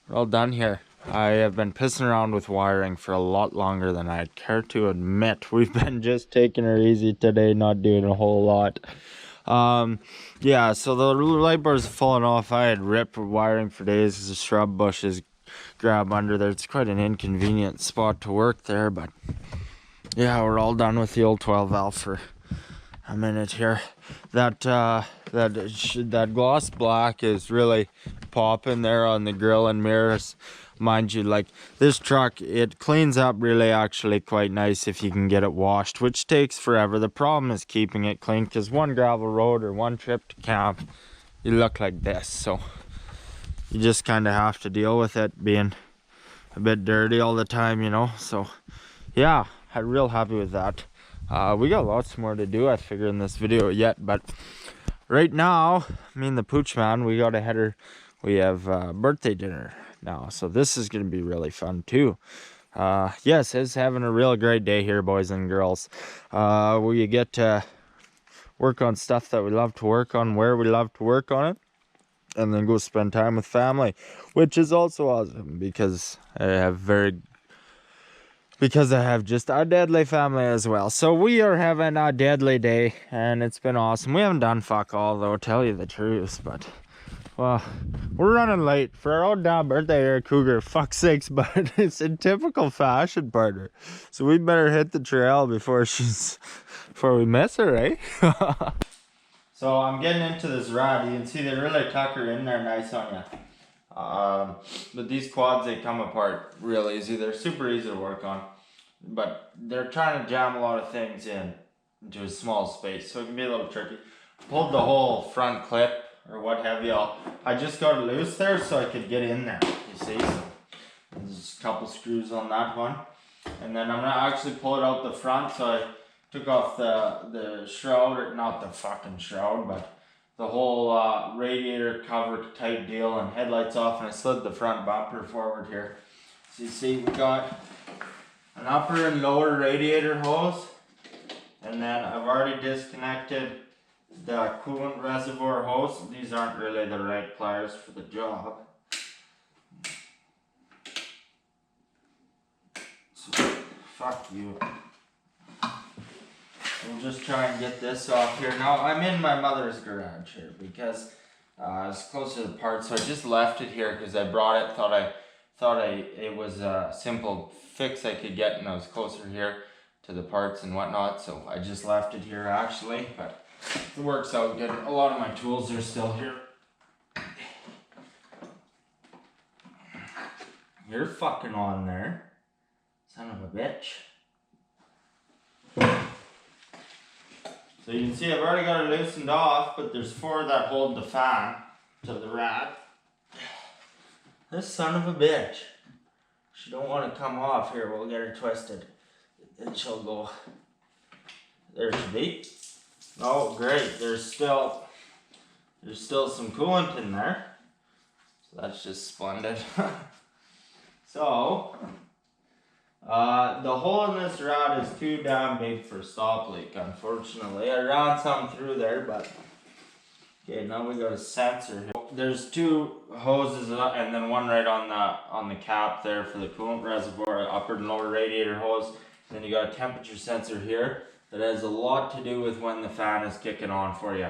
we're all done here. I have been pissing around with wiring for a lot longer than I'd care to admit. We've been just taking her easy today, not doing a whole lot. Yeah, so the light bars have fallen off. I had ripped wiring for days because the shrub bushes grab under there. It's quite an inconvenient spot to work there, but yeah, we're all done with the old 12 valve for a minute here. That gloss black is really popping there on the grill and mirrors. Mind you, like, this truck, it cleans up really actually quite nice if you can get it washed, which takes forever. The problem is keeping it clean, because one gravel road or one trip to camp, you look like this. So you just kind of have to deal with it being a bit dirty all the time, you know. So yeah, I'm real happy with that. We got lots more to do, I figure, in this video yet, but right now, me and the pooch man, we got a header. We have birthday dinner now, so this is gonna be really fun too. Yes, it's having a real great day here, boys and girls. We get to work on stuff that we love to work on, where we love to work on it, and then go spend time with family, which is also awesome because I have just a deadly family as well. So we are having a deadly day, and it's been awesome. We haven't done fuck all, though, tell you the truth, but well, we're running late for our own damn birthday here, Cougar. Fuck's sakes, but it's in typical fashion, partner. So we better hit the trail before we miss her, eh? So I'm getting into this rod. You can see they really tuck her in there nice on you. But these quads, they come apart real easy. They're super easy to work on, but they're trying to jam a lot of things into a small space, so it can be a little tricky. Pulled the whole front clip or what have you. I just got it loose there so I could get in there, you see. So there's a couple screws on that one. And then I'm gonna actually pull it out the front, so I took off the shroud, or not the fucking shroud, but the whole radiator cover type deal and headlights off, and I slid the front bumper forward here. So you see we got an upper and lower radiator hose, and then I've already disconnected the coolant reservoir hose. These aren't really the right pliers for the job. So, fuck you. We'll just try and get this off here. Now I'm in my mother's garage here because it's close to the parts, so I just left it here because I brought it. Thought it was a simple fix I could get, and I was closer here to the parts and whatnot. So I just left it here actually, but it works out good. A lot of my tools are still here. You're fucking on there, son of a bitch. So you can see I've already got it loosened off, but there's 4 that hold the fan to the rad. This son of a bitch. She don't want to come off here, we'll get her twisted. And she'll go. There she be. Oh great, there's still some coolant in there. So that's just splendid. So the hole in this rod is too damn big for stop leak, unfortunately. I ran some through there, but okay, now we got a sensor here. There's 2 hoses and then one right on the cap there for the coolant reservoir, upper and lower radiator hose. Then you got a temperature sensor here that has a lot to do with when the fan is kicking on for you.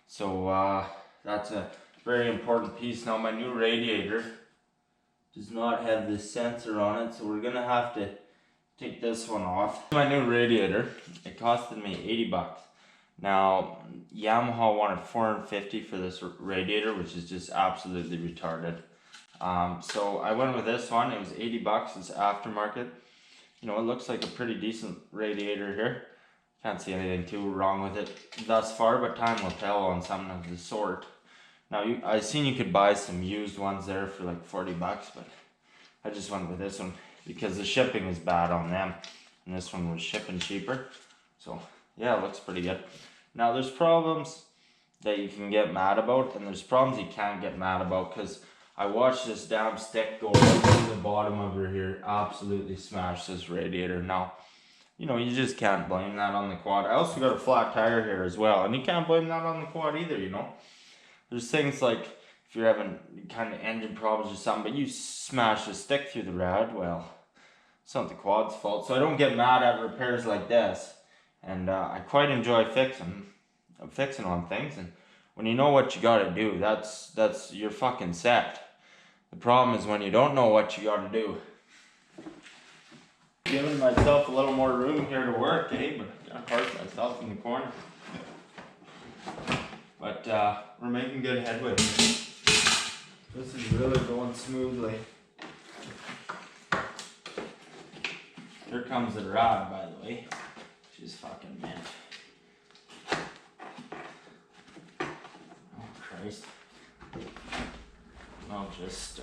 So that's a very important piece. Now my new radiator does not have this sensor on it, so we're gonna have to take this one off. My new radiator, it costed me 80 bucks. Now Yamaha wanted 450 for this radiator, which is just absolutely retarded. So I went with this one. It was 80 bucks. It's aftermarket. You know, it looks like a pretty decent radiator here. Can't see anything too wrong with it thus far, but time will tell on something of the sort. Now, I seen you could buy some used ones there for like 40 bucks, but I just went with this one because the shipping is bad on them, and this one was shipping cheaper. So yeah, it looks pretty good. Now there's problems that you can get mad about, and there's problems you can't get mad about, because I watched this damn stick go right to the bottom over here, absolutely smash this radiator. Now, you know, you just can't blame that on the quad. I also got a flat tire here as well, and you can't blame that on the quad either, you know. There's things like, if you're having kind of engine problems or something, but you smash a stick through the rad, well, it's not the quad's fault. So I don't get mad at repairs like this. And I quite enjoy fixing on things. And when you know what you gotta do, that's you're fucking set. The problem is when you don't know what you gotta do. Giving myself a little more room here to work, eh? But I gotta park myself in the corner. But we're making good headway. This is really going smoothly. Here comes the rod, by the way. She's fucking mint. Oh Christ. I'll just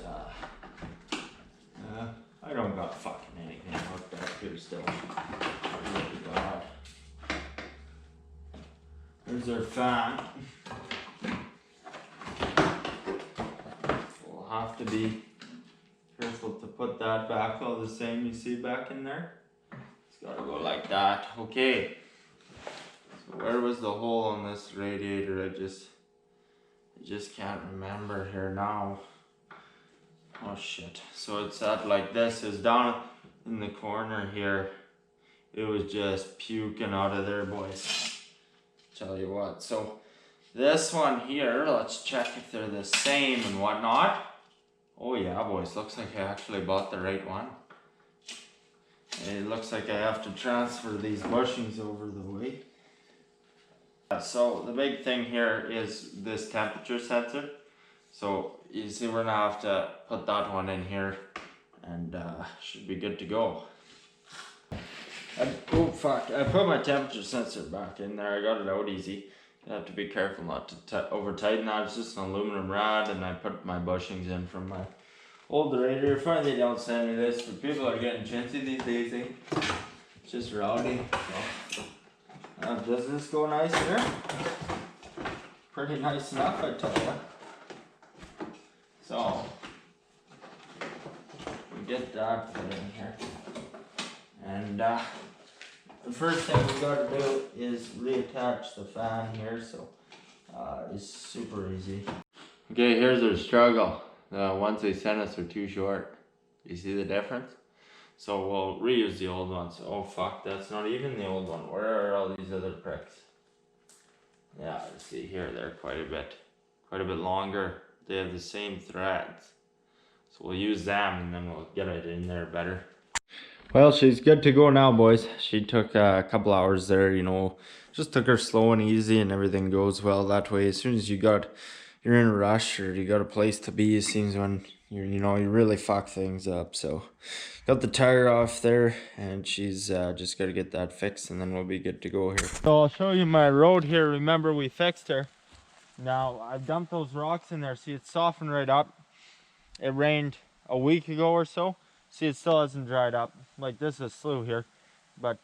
I don't got fucking anything hooked up here still. Oh God. There's our fan. We'll have to be careful to put that back all the same. You see back in there? It's gotta go like that. Okay. So where was the hole on this radiator? I just can't remember here now. Oh shit. So it's at like this. It's down in the corner here. It was just puking out of there, boys. Tell you what. So this one here, let's check if they're the same and whatnot. Oh yeah, boys. Looks like I actually bought the right one. It looks like I have to transfer these bushings over the way. So the big thing here is this temperature sensor. So you see we're gonna have to put that one in here, and should be good to go. Oh fuck, I put my temperature sensor back in there. I got it out easy. You have to be careful not to over tighten that. It's just an aluminum rod, and I put my bushings in from my Old radiator. Finally, they don't send me this. But people are getting chintzy these days. Eh? It's just rowdy. So. Does this go nice here? Pretty nice enough, I tell you. So we get that put in here, and the first thing we got to do is reattach the fan here. So it's super easy. Okay, here's our struggle. The ones they sent us are too short. You see the difference? So we'll reuse the old ones. Oh fuck, that's not even the old one. Where are all these other pricks? Yeah, you see here, they're quite a bit longer. They have the same threads. So we'll use them and then we'll get it in there better. Well, she's good to go now, boys. She took a couple hours there, you know. Just took her slow and easy and everything goes well that way. As soon as you're in a rush or you got a place to be, it seems when you really fuck things up. So got the tire off there and she's just got to get that fixed and then we'll be good to go here. So I'll show you my road here. Remember, we fixed her. Now I dumped those rocks in there. See, it's softened right up. It rained a week ago or so. See, it still hasn't dried up. Like, this is a slough here, but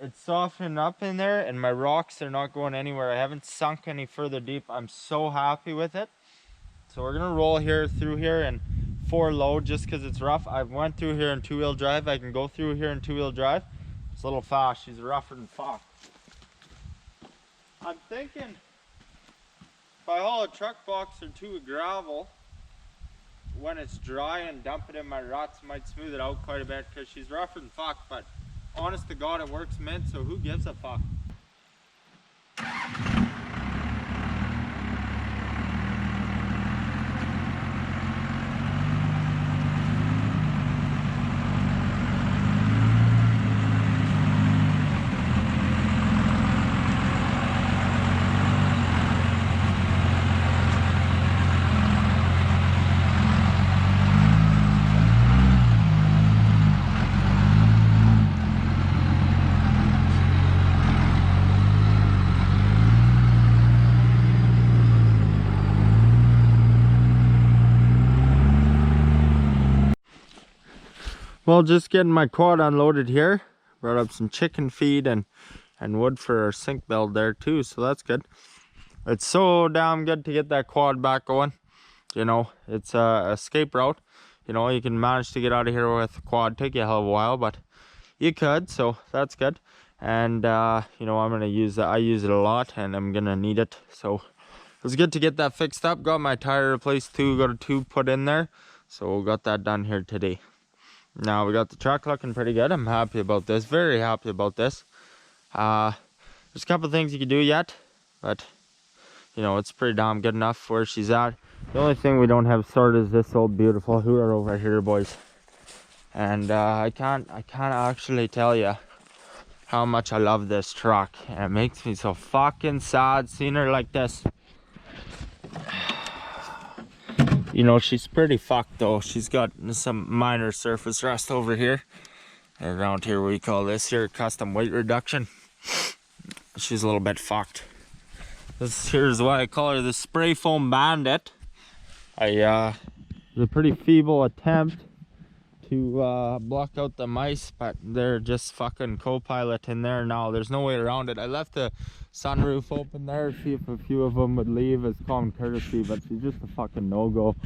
it's softened up in there, and my rocks, they're not going anywhere. I haven't sunk any further deep. I'm so happy with it. So we're gonna roll through here and 4 load just because it's rough. I went through here in 2-wheel drive. I can go through here in 2-wheel drive. It's a little fast. She's rougher than fuck. I'm thinking if I haul a truck box or 2 of gravel when it's dry and dump it in my ruts, might smooth it out quite a bit because she's rougher than fuck, but honest to God, it works mint, so who gives a fuck? Well, just getting my quad unloaded here. Brought up some chicken feed and wood for our sink build there too, so that's good. It's so damn good to get that quad back going. You know, it's a escape route. You know, you can manage to get out of here with a quad. Take you a hell of a while, but you could, so that's good. And you know, I'm gonna use that. I use it a lot and I'm gonna need it, so it was good to get that fixed up. Got my tire replaced too, got a tube put in there, so got that done here today. Now we got the truck looking pretty good. I'm happy about this, very happy about this. There's a couple things you can do yet, but you know, it's pretty damn good enough where she's at. The only thing we don't have sorted is this old beautiful hooter over here, boys. And I can't actually tell you how much I love this truck. And it makes me so fucking sad seeing her like this. You know, she's pretty fucked though. She's got some minor surface rust over here. Around here we call this here custom weight reduction. She's a little bit fucked. Here's why I call her the spray foam bandit. It's a pretty feeble attempt to block out the mice, but they're just fucking co-pilot in there now. There's no way around it. I left the sunroof open there, see if a few of them would leave as common courtesy, but she's just a fucking no-go.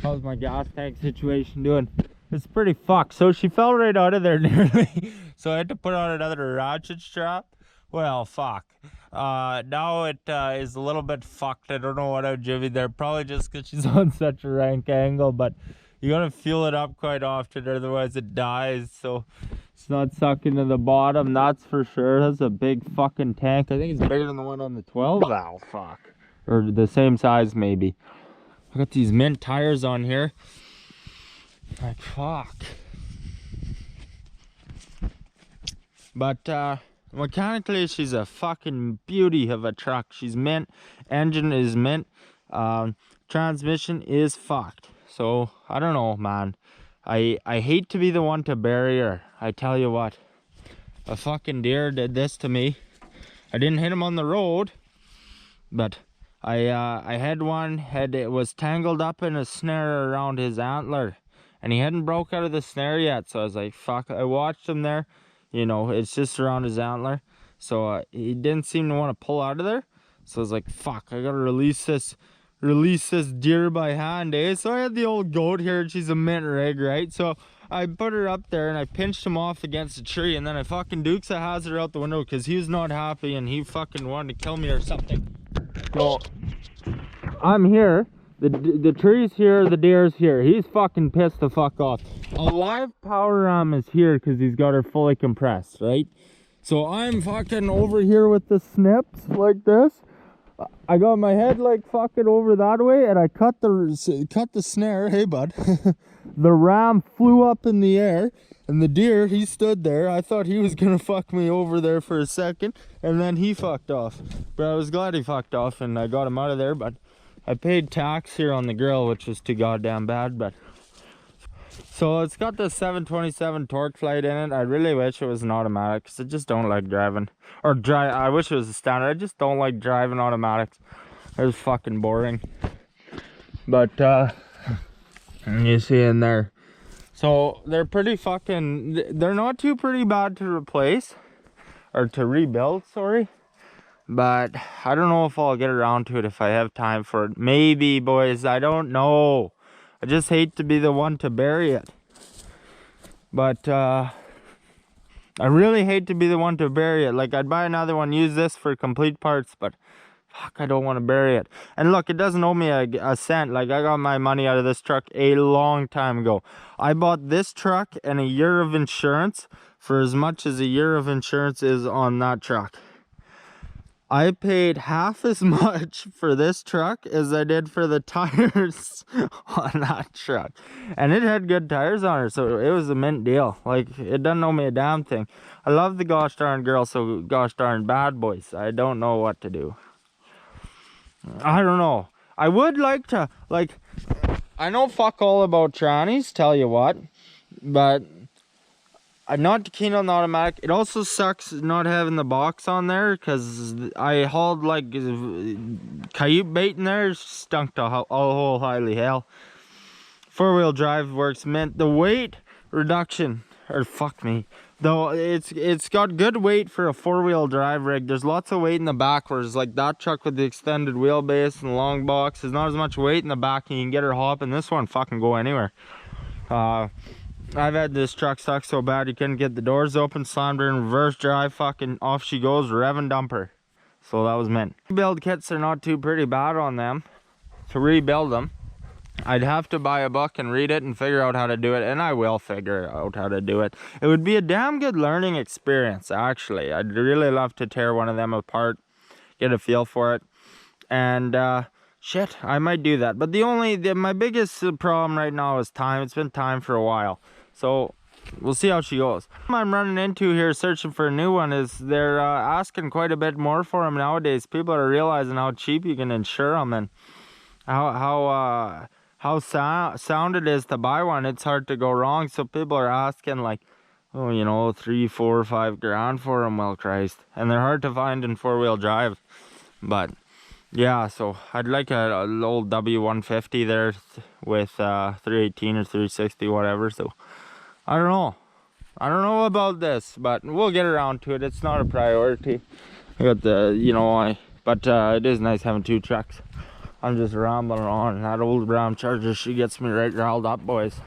How's my gas tank situation doing? It's pretty fucked. So she fell right out of there nearly. So I had to put on another ratchet strap. Well, fuck. Now it is a little bit fucked. I don't know what I've jimmied there. Probably just because she's on such a rank angle, but you gotta fuel it up quite often, otherwise it dies. So it's not sucking to the bottom, that's for sure. That's a big fucking tank. I think it's bigger than the one on the 12 valve. Fuck. Or the same size, maybe. I got these mint tires on here. Like, fuck. But mechanically, she's a fucking beauty of a truck. She's mint. Engine is mint. Transmission is fucked. So I don't know, man. I hate to be the one to bury her. I tell you what, a fucking deer did this to me. I didn't hit him on the road, but I had one, it was tangled up in a snare around his antler, and he hadn't broke out of the snare yet. So I was like, fuck. I watched him there, you know, it's just around his antler. So he didn't seem to want to pull out of there. So I was like, fuck, I gotta release this deer by hand, eh? So I had the old goat here, and she's a mint rig, right? So I put her up there and I pinched him off against a tree, and then I fucking Dukes a hazard out the window because he was not happy and he fucking wanted to kill me or something. So I'm here, the tree's here, the deer's here. He's fucking pissed the fuck off. A live power ram is here because he's got her fully compressed, right? So I'm fucking over here with the snips like this. I got my head like fucking over that way, and I cut the snare. Hey bud. The ram flew up in the air, and the deer, he stood there. I thought he was gonna fuck me over there for a second, and then he fucked off. But I was glad he fucked off and I got him out of there. But I paid tax here on the grill, which was too goddamn bad. But so it's got the 727 torque flight in it. I really wish it was an automatic because I just don't like driving. Or I wish it was a standard. I just don't like driving automatics. It's fucking boring. But you see in there. So they're pretty fucking, they're not too pretty bad to replace. Or to rebuild, sorry. But I don't know if I'll get around to it if I have time for it. Maybe, boys, I don't know. I just hate to be the one to bury it. But I really hate to be the one to bury it. Like, I'd buy another one, use this for complete parts, but fuck, I don't want to bury it. And look, it doesn't owe me a cent. Like, I got my money out of this truck a long time ago. I bought this truck and a year of insurance for as much as a year of insurance is on that truck. I paid half as much for this truck as I did for the tires on that truck. And it had good tires on it, so it was a mint deal. Like, it doesn't owe me a damn thing. I love the gosh darn girl, so gosh darn bad boys. I don't know what to do. I don't know. I would like to, like, I know fuck all about trannies, tell you what. But I'm not keen on the automatic. It also sucks not having the box on there because I hauled like coyote bait in there. Stunk to whole highly hell. 4-wheel drive works mint. The weight reduction, or fuck me, though it's got good weight for a 4-wheel drive rig. There's lots of weight in the back, whereas like that truck with the extended wheelbase and the long box, there's not as much weight in the back and you can get her hopping. This one fucking go anywhere. I've had this truck suck so bad you couldn't get the doors open, slammed her in reverse drive, fucking off she goes, revving dumper. So that was mint. Rebuild kits are not too pretty bad on them. To rebuild them, I'd have to buy a book and read it and figure out how to do it, and I will figure out how to do it. It would be a damn good learning experience, actually. I'd really love to tear one of them apart, get a feel for it, and shit, I might do that. But my biggest problem right now is time. It's been time for a while. So we'll see how she goes. What I'm running into here searching for a new one is they're asking quite a bit more for them nowadays. People are realizing how cheap you can insure them and how sound it is to buy one. It's hard to go wrong. So people are asking like, oh, you know, 3, 4, 5 grand for them. Well, Christ. And they're hard to find in 4-wheel drive. But yeah, so I'd like an old W150 there with 318 or 360, whatever. So I don't know about this, but we'll get around to it. It's not a priority. I got the, you know, but it is nice having 2 trucks. I'm just rambling on. That old brown Charger, she gets me right riled up, boys.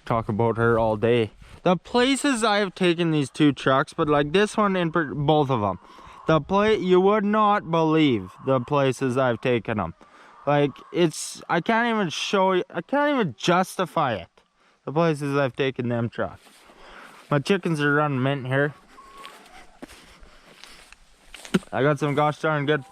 Talk about her all day. The places I have taken these 2 trucks, but like this one in both of them. You would not believe the places I've taken them. Like, I can't even justify it. The places I've taken them trucks. My chickens are running mint here. I got some good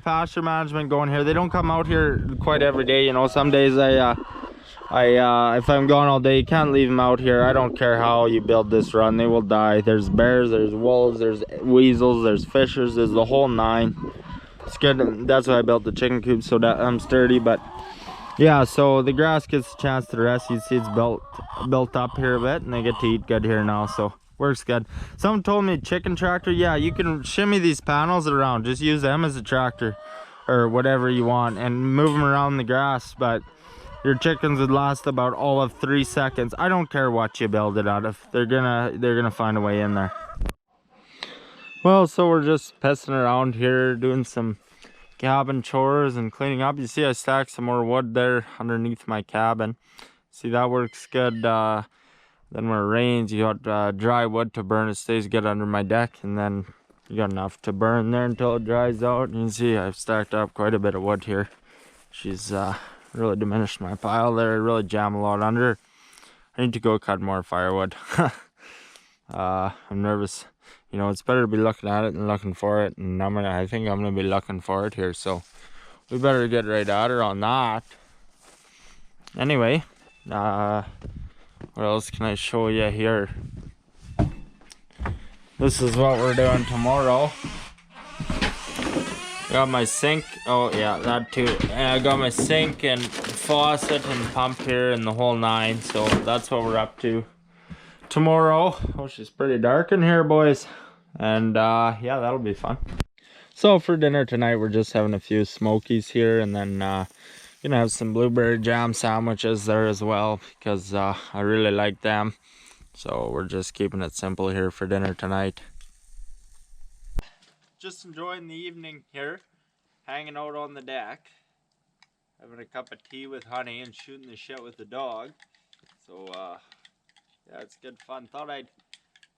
pasture management going here. They don't come out here quite every day, you know. Some days if I'm gone all day, you can't leave them out here. I don't care how you build this run, they will die. There's bears, there's wolves, there's weasels, there's fishers, there's the whole 9. It's good. That's why I built the chicken coop, so that I'm sturdy. But yeah, so the grass gets a chance to rest. You see it's built up here a bit, and they get to eat good here now. So Works good. Someone told me chicken tractor. Yeah, you can shimmy these panels around. Just use them as a tractor or whatever you want and move them around the grass. But your chickens would last about all of 3 seconds. I don't care what you build it out of. They're gonna find a way in there. Well, so we're just pissing around here, doing some cabin chores and cleaning up. You see I stacked some more wood there underneath my cabin. See, that works good. Then when it rains, you got dry wood to burn. It stays good under my deck, and then you got enough to burn there until it dries out. And you can see I've stacked up quite a bit of wood here. She's really diminished my pile there. I really jam a lot under. I need to go cut more firewood. I'm nervous. You know, it's better to be looking at it than looking for it, and I think I'm gonna be looking for it here, so we better get right at her on that. Anyway, what else can I show you here? This is what we're doing tomorrow. Got my sink. Oh yeah, that too. I got my sink and faucet and pump here and the whole 9. So that's what we're up to tomorrow. Oh, she's pretty dark in here, boys. And yeah, that'll be fun. So for dinner tonight, we're just having a few smokies here, and then gonna have some blueberry jam sandwiches there as well, because I really like them. So we're just keeping it simple here for dinner tonight. Just enjoying the evening here, hanging out on the deck, having a cup of tea with honey and shooting the shit with the dog. So yeah, it's good fun. Thought I'd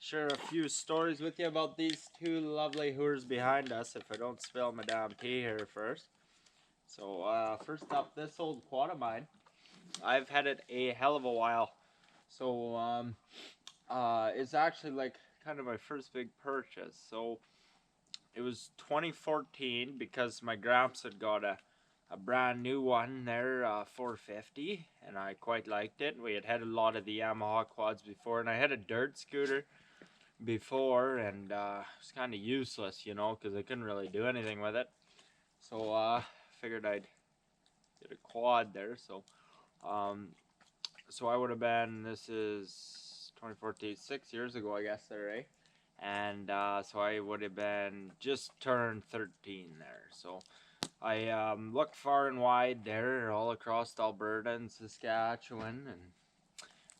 share a few stories with you about these 2 lovely whores behind us, if I don't spill my damn tea here first. So first up, this old quad of mine, I've had it a hell of a while. So it's actually like kind of my first big purchase. So it was 2014 because my gramps had got a brand new one there, 450, and I quite liked it. We had a lot of the Yamaha quads before, and I had a dirt scooter before, and it was kind of useless, you know, because I couldn't really do anything with it. So figured I'd get a quad there. So so I would have been, this is 2014, 6 years ago, I guess there, eh? And so I would have been just turned 13 there. So I looked far and wide there, all across Alberta and Saskatchewan, and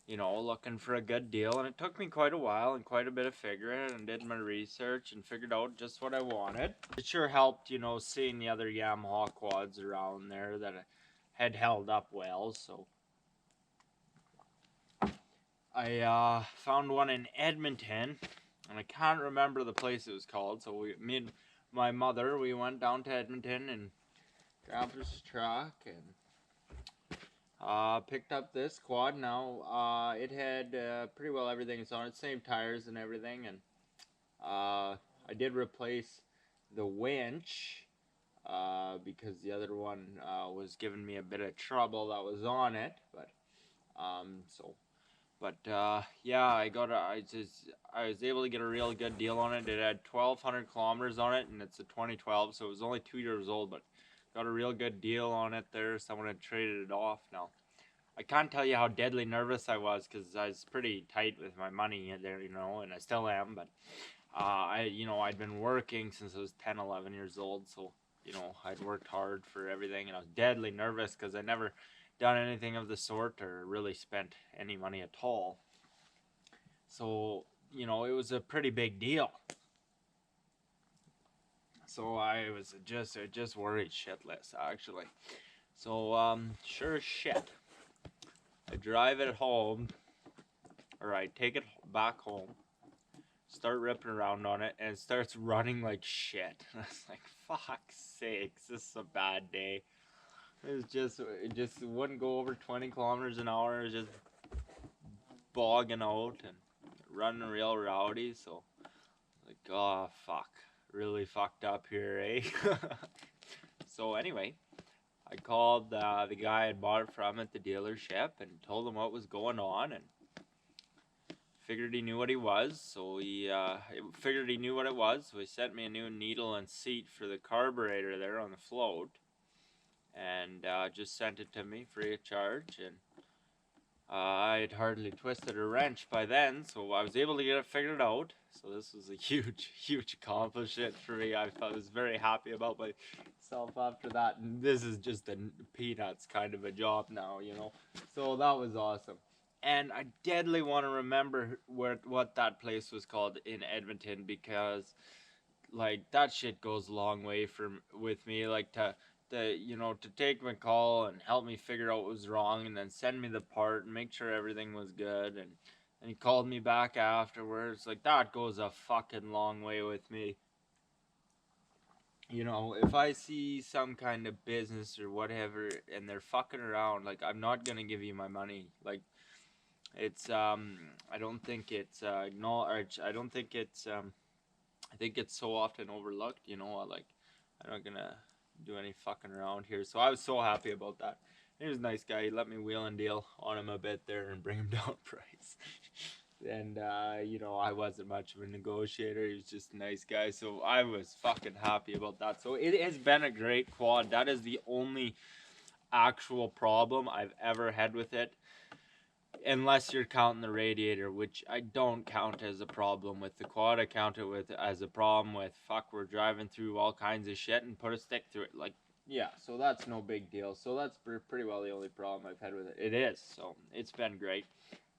you know, looking for a good deal. And it took me quite a while and quite a bit of figuring, and did my research and figured out just what I wanted. It sure helped, you know, seeing the other Yamaha quads around there that had held up well. So I found one in Edmonton, and I can't remember the place it was called. So me and my mother, we went down to Edmonton and grabbed his truck and picked up this quad. Now it had pretty well everything on it, same tires and everything, and I did replace the winch because the other one was giving me a bit of trouble that was on it. But yeah, I was able to get a real good deal on it. It had 1,200 kilometers on it, and it's a 2012, so it was only 2 years old, but got a real good deal on it there. Someone had traded it off. Now I can't tell you how deadly nervous I was, because I was pretty tight with my money there, you know, and I still am. But I'd been working since I was 10, 11 years old, so you know, I'd worked hard for everything, and I was deadly nervous because I never done anything of the sort or really spent any money at all. So, you know, it was a pretty big deal. So I was just worried shitless, actually. So sure as shit, I drive it home, or I take it back home, start ripping around on it, and it starts running like shit. And I was like, fuck's sakes, this is a bad day. It just wouldn't go over 20 kilometers an hour. It was just bogging out and running real rowdy. So like, oh fuck, really fucked up here, eh? So anyway, I called the guy I bought it from at the dealership and told him what was going on, and figured he knew what he was. So he figured he knew what it was. So he sent me a new needle and seat for the carburetor there on the float, and just sent it to me free of charge. And I had hardly twisted a wrench by then, so I was able to get it figured out. So this was a huge accomplishment for me. I was very happy about myself after that. And this is just a peanuts kind of a job now, you know. So that was awesome. And I deadly want to remember what that place was called in Edmonton, because like that shit goes a long way with me, like to take my call and help me figure out what was wrong, and then send me the part and make sure everything was good, and he called me back afterwards. Like that goes a fucking long way with me. You know, if I see some kind of business or whatever and they're fucking around, like I'm not gonna give you my money. Like it's I don't think it's no, or I don't think it's I think it's so often overlooked, you know, like I'm not gonna do any fucking around here. So I was so happy about that. He was a nice guy. He let me wheel and deal on him a bit there and bring him down price. And you know, I wasn't much of a negotiator. He was just a nice guy. So I was fucking happy about that. So it has been a great quad. That is the only actual problem I've ever had with it, unless you're counting the radiator, which I don't count as a problem with the quad. I count it as a problem with, fuck, we're driving through all kinds of shit and put a stick through it. Like, yeah, so that's no big deal. So that's pretty well the only problem I've had with it. It is, so it's been great.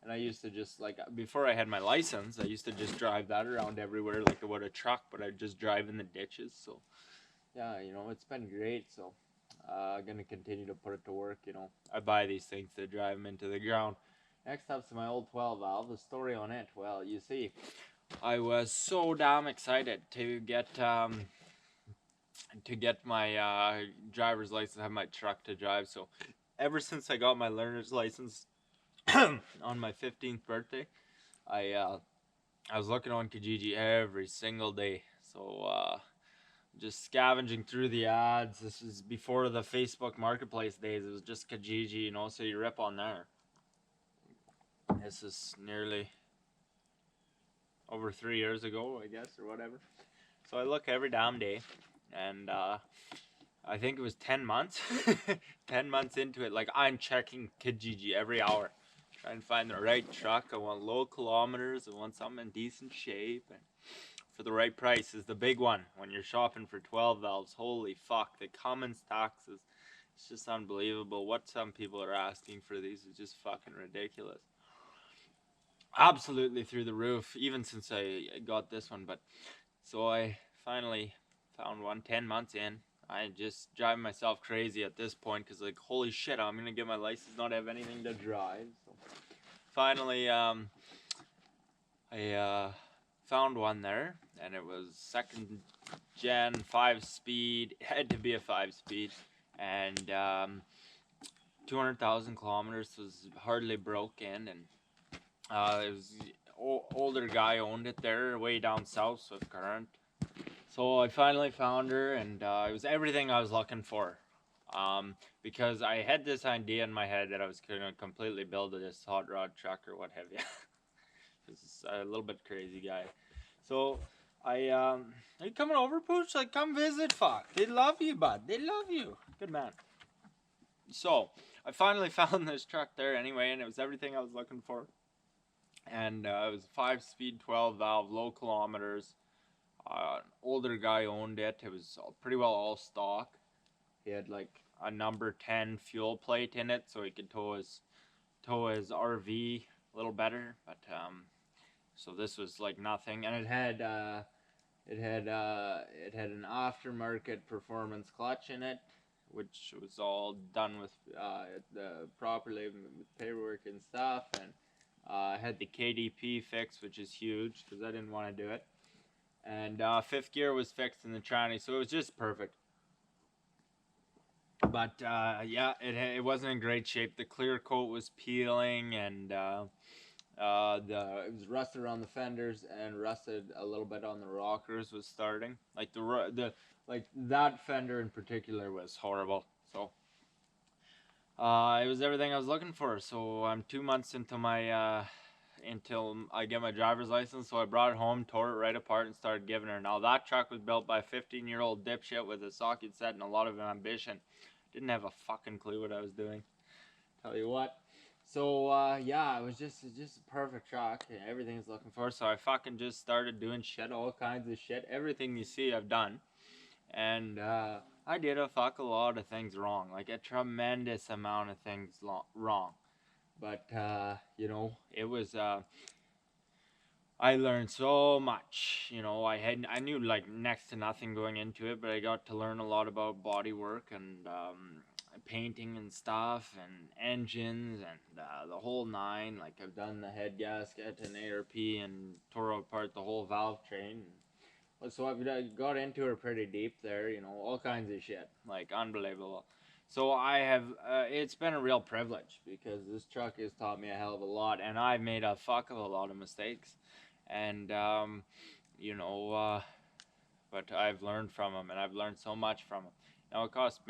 And I used to just, like, before I had my license, I used to just drive that around everywhere like I would a truck, but I'd just drive in the ditches. So, yeah, you know, it's been great. So, I'm going to continue to put it to work, you know. I buy these things to drive them into the ground. Next up's my old 12 valve. The story on it, well, you see, I was so damn excited to get my driver's license, have my truck to drive. So ever since I got my learner's license on my 15th birthday, I was looking on Kijiji every single day. So just scavenging through the ads. This is before the Facebook Marketplace days. It was just Kijiji, you know, so you rip on there. This is nearly over 3 years ago, I guess, or whatever. So I look every damn day, and I think it was 10 months. 10 months into it, like I'm checking Kijiji every hour, trying to find the right truck. I want low kilometers. I want something in decent shape, and for the right price is the big one when you're shopping for 12 valves. Holy fuck, the Cummins taxes. It's just unbelievable. What some people are asking for these is just fucking ridiculous. Absolutely through the roof, even since I got this one. But so I finally found one 10 months in. I just drive myself crazy at this point, because like, holy shit, I'm gonna get my license, not have anything to drive. So finally I found one there, and it was second gen 5-speed. It had to be a 5-speed, and 200,000 kilometers, was hardly broken, and it was older guy owned it there, way down south, so current. So I finally found her, and it was everything I was looking for. Because I had this idea in my head that I was gonna completely build this hot rod truck or what have you. This is a little bit crazy guy. So are you coming over, Pooch? Like, come visit, fuck. They love you, bud. They love you. Good man. So I finally found this truck there anyway, and it was everything I was looking for. And it was 5-speed, 12 valve, low kilometers. An older guy owned it. It was pretty well all stock. He had like a number 10 fuel plate in it, so he could tow his RV a little better. But so this was like nothing, and it had an aftermarket performance clutch in it, which was all done with properly with paperwork and stuff, and had the KDP fixed, which is huge because I didn't want to do it. And fifth gear was fixed in the tranny, so it was just perfect. But yeah, it wasn't in great shape. The clear coat was peeling, and it was rusted around the fenders and rusted a little bit on the rockers. Was starting like like that fender in particular was horrible. So it was everything I was looking for. So I'm 2 months into my until I get my driver's license. So I brought it home, tore it right apart, and started giving her. Now that truck was built by a 15-year-old dipshit with a socket set and a lot of ambition. Didn't have a fucking clue what I was doing. Tell you what. So yeah, it was just a perfect truck. Everything's looking for. So I fucking just started doing shit, all kinds of shit. Everything you see, I've done, and I did a lot of things wrong, like a tremendous amount of things wrong. But you know, it was. I learned so much. You know, I knew like next to nothing going into it, but I got to learn a lot about body work and painting and stuff and engines and the whole nine. Like I've done the head gasket and ARP and tore apart the whole valve train. So I've got into her pretty deep there. You know, all kinds of shit, like unbelievable. So I have. It's been a real privilege because this truck has taught me a hell of a lot, and I've made a fuck of a lot of mistakes and you know, but I've learned from them, and I've learned so much from them. Now it cost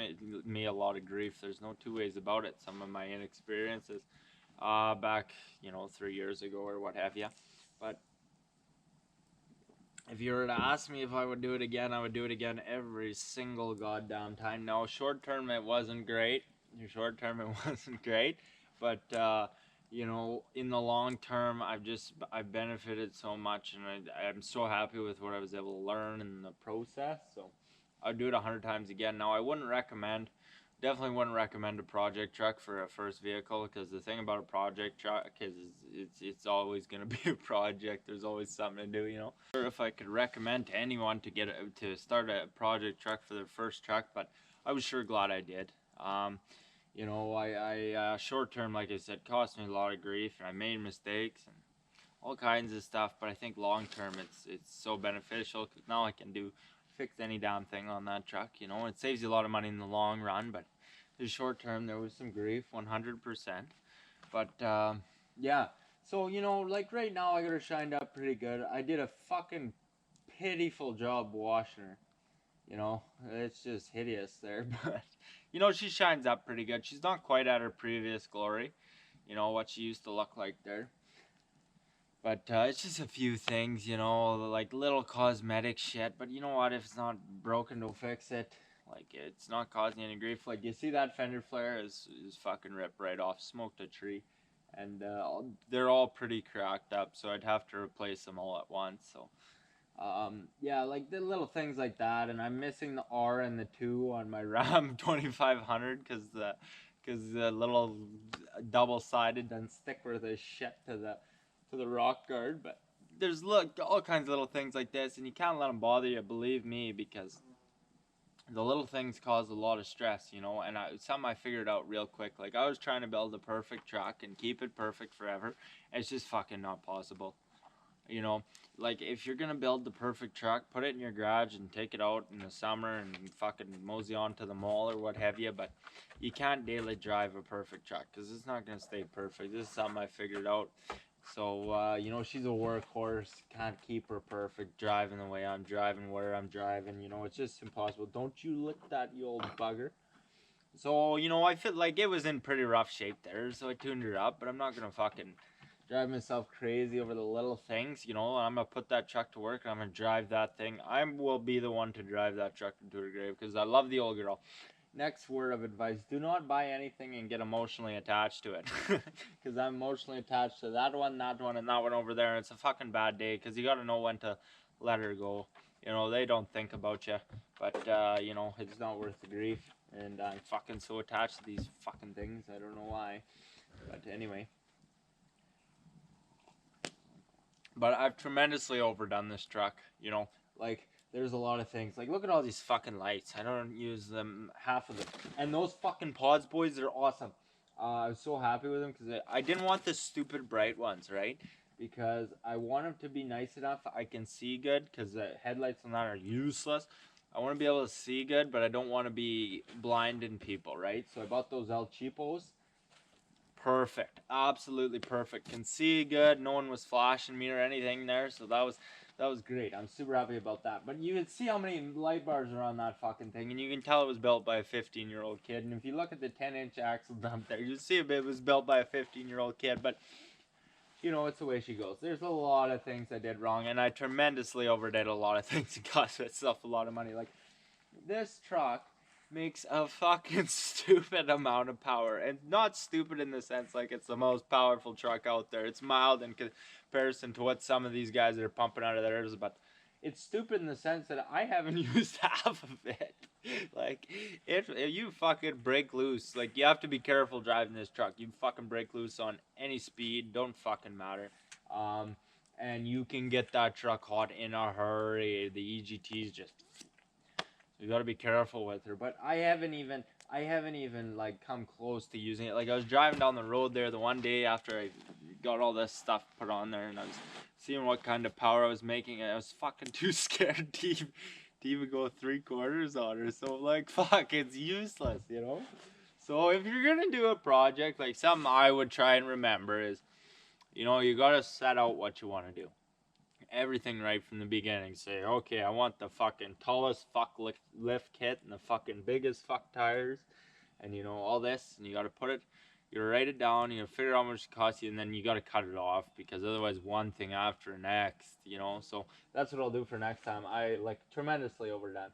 me a lot of grief. There's no two ways about it. Some of my inexperiences, back 3 years ago or what have you, but if you were to ask me if I would do it again, I would do it again every single goddamn time. Now short term it wasn't great. Short term it wasn't great, but you know, in the long term, I've benefited so much, and I'm so happy with what I was able to learn in the process. So I'd do it 100 times again. Now I definitely wouldn't recommend a project truck for a first vehicle, because the thing about a project truck is it's always gonna be a project. There's always something to do, you know. Or if I could recommend to anyone to start a project truck for their first truck, but I was sure glad I did. You know, I short term, like I said, cost me a lot of grief, and I made mistakes and all kinds of stuff. But I think long term, it's so beneficial, because now I can fix any damn thing on that truck. You know, it saves you a lot of money in the long run, but the short term, there was some grief, 100%. But yeah, so you know, like right now, I got her shined up pretty good. I did a fucking pitiful job washing her. You know, it's just hideous there, but you know, she shines up pretty good. She's not quite at her previous glory, you know, what she used to look like there. But it's just a few things, you know, like little cosmetic shit. But you know what? If it's not broken, don't fix it. Like, it's not causing any grief. Like, you see that fender flare is fucking ripped right off. Smoked a tree. And they're all pretty cracked up, so I'd have to replace them all at once. So yeah, like the little things like that, and I'm missing the R and the 2 on my Ram 2500, because the little double-sided doesn't stick worth a shit to the rock guard. But there's all kinds of little things like this, and you can't let them bother you, believe me, because the little things cause a lot of stress, you know. And something I figured out real quick. Like, I was trying to build a perfect truck and keep it perfect forever. It's just fucking not possible. You know, like if you're gonna build the perfect truck, put it in your garage and take it out in the summer and fucking mosey on to the mall or what have you. But you can't daily drive a perfect truck, because it's not gonna stay perfect. This is something I figured out. So you know, she's a workhorse. Can't keep her perfect driving the way I'm driving, where I'm driving. You know, it's just impossible. Don't you lick that, you old bugger. So you know, I feel like it was in pretty rough shape there, so I tuned her up. But I'm not gonna fucking drive myself crazy over the little things, you know. I'm gonna put that truck to work, and I'm gonna drive that thing. I will be the one to drive that truck into her grave, because I love the old girl. Next word of advice: do not buy anything and get emotionally attached to it, because I'm emotionally attached to that one, and that one over there. And it's a fucking bad day, because you gotta know when to let her go. You know, they don't think about you, but you know, it's not worth the grief. And I'm fucking so attached to these fucking things. I don't know why, but anyway. But I've tremendously overdone this truck, you know. Like, there's a lot of things. Like, look at all these fucking lights. I don't use them, half of them. And those fucking pods, boys, they're awesome. I was so happy with them, because I didn't want the stupid bright ones, right? Because I want them to be nice enough I can see good, because the headlights on that are useless. I want to be able to see good, but I don't want to be blinding people, right? So I bought those El Cheapos. Perfect, absolutely perfect. Can see good. No one was flashing me or anything there, so that was great. I'm super happy about that. But you can see how many light bars are on that fucking thing, and you can tell it was built by a 15-year-old kid. And if you look at the 10-inch axle dump there, you see it was built by a 15-year-old kid. But you know, it's the way she goes. There's a lot of things I did wrong, and I tremendously overdid a lot of things and cost myself a lot of money. Like, this truck makes a fucking stupid amount of power. And not stupid in the sense like it's the most powerful truck out there. It's mild in comparison to what some of these guys are pumping out of theirs, but it's stupid in the sense that I haven't used half of it. Like, if you fucking break loose, like, you have to be careful driving this truck. You fucking break loose on any speed, don't fucking matter. And you can get that truck hot in a hurry. The EGT's just... You got to be careful with her, but I haven't even like come close to using it. Like, I was driving down the road there the one day after I got all this stuff put on there, and I was seeing what kind of power I was making, and I was fucking too scared to even go 3/4 on her. So like, fuck, it's useless, you know. So if you're gonna do a project, like, something I would try and remember is, you know, you gotta set out what you want to do. Everything right from the beginning. Say, okay, I want the fucking tallest fuck lift kit and the fucking biggest fuck tires, and you know, all this, and you gotta put it, you write it down, you figure out how much it costs you, and then you gotta cut it off, because otherwise one thing after next, you know. So that's what I'll do for next time. I like tremendously overdone,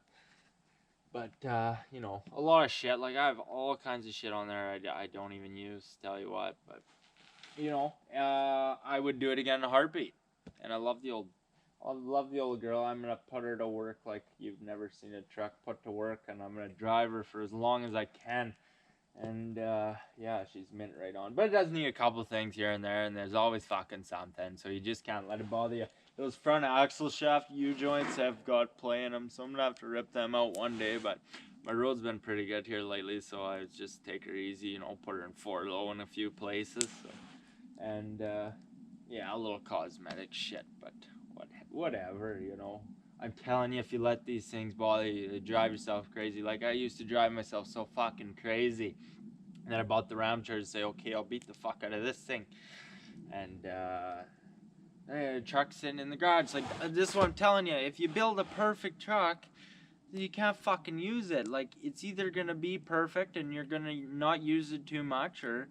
but you know, a lot of shit, like, I have all kinds of shit on there I don't even use, tell you what. But you know, I would do it again in a heartbeat. And I love the old girl. I'm gonna put her to work like you've never seen a truck put to work, and I'm gonna drive her for as long as I can. And yeah, she's mint right on. But it does need a couple things here and there, and there's always fucking something, so you just can't let it bother you. Those front axle shaft U-joints have got play in them, so I'm gonna have to rip them out one day. But my road's been pretty good here lately, so I just take her easy, you know, put her in 4-low in a few places. So. And yeah, a little cosmetic shit, but whatever, you know. I'm telling you, if you let these things bother you, you drive yourself crazy. Like, I used to drive myself so fucking crazy. And then I bought the Ram Charger to say, okay, I'll beat the fuck out of this thing. And the truck's sitting in the garage. Like, this is what I'm telling you. If you build a perfect truck, you can't fucking use it. Like, it's either gonna be perfect and you're gonna not use it too much, or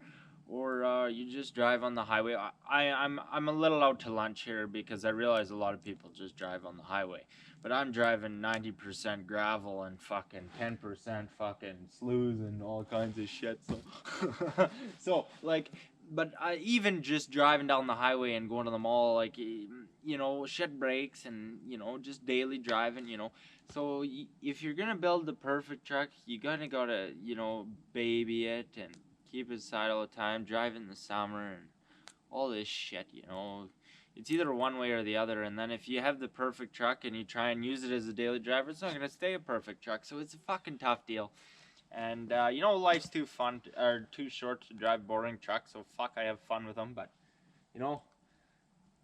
you just drive on the highway. I'm a little out to lunch here because I realize a lot of people just drive on the highway, but I'm driving 90% gravel and fucking 10% fucking sloughs and all kinds of shit. So, so like, but even just driving down the highway and going to the mall, like, you know, shit breaks, and you know, just daily driving, you know. So if you're gonna build the perfect truck, you gotta you know, baby it and keep it aside all the time, drive in the summer, and all this shit, you know. It's either one way or the other, and then if you have the perfect truck and you try and use it as a daily driver, it's not going to stay a perfect truck, so it's a fucking tough deal. And, you know, life's too short to drive boring trucks, so fuck, I have fun with them. But, you know,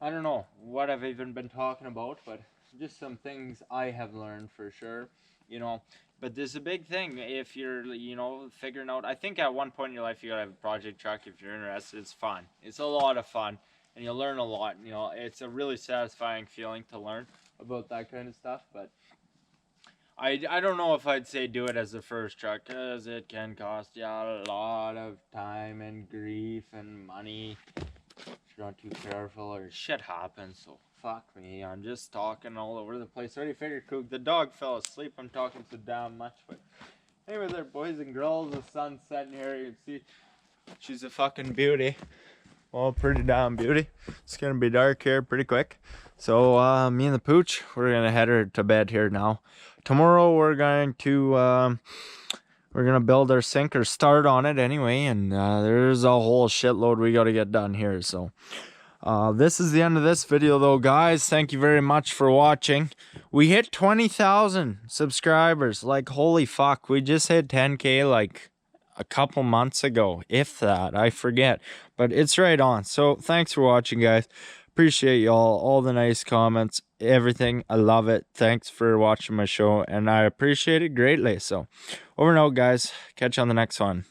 I don't know what I've even been talking about, but just some things I have learned for sure, you know. But there's a big thing if you're, you know, figuring out. I think at one point in your life you gotta have a project truck if you're interested. It's fun. It's a lot of fun, and you'll learn a lot. You know, it's a really satisfying feeling to learn about that kind of stuff. But I don't know if I'd say do it as the first truck, because it can cost you a lot of time and grief and money if you're not too careful, or shit happens. So fuck me, I'm just talking all over the place. Already figured, Cook, the dog fell asleep. I'm talking so damn much. But anyway there, boys and girls, the sun's setting here. You can see she's a fucking beauty. Well, pretty damn beauty. It's gonna be dark here pretty quick. So me and the pooch, we're gonna head her to bed here now. Tomorrow we're going to build our sink, or start on it anyway, and there's a whole shitload we got to get done here. So this is the end of this video though, guys. Thank you very much for watching. We hit 20,000 subscribers. Like, holy fuck, we just hit 10K like a couple months ago, if that. I forget, but it's right on. So thanks for watching, guys. Appreciate y'all, all the nice comments, everything. I love it. Thanks for watching my show, and I appreciate it greatly. So over and out, guys. Catch you on the next one.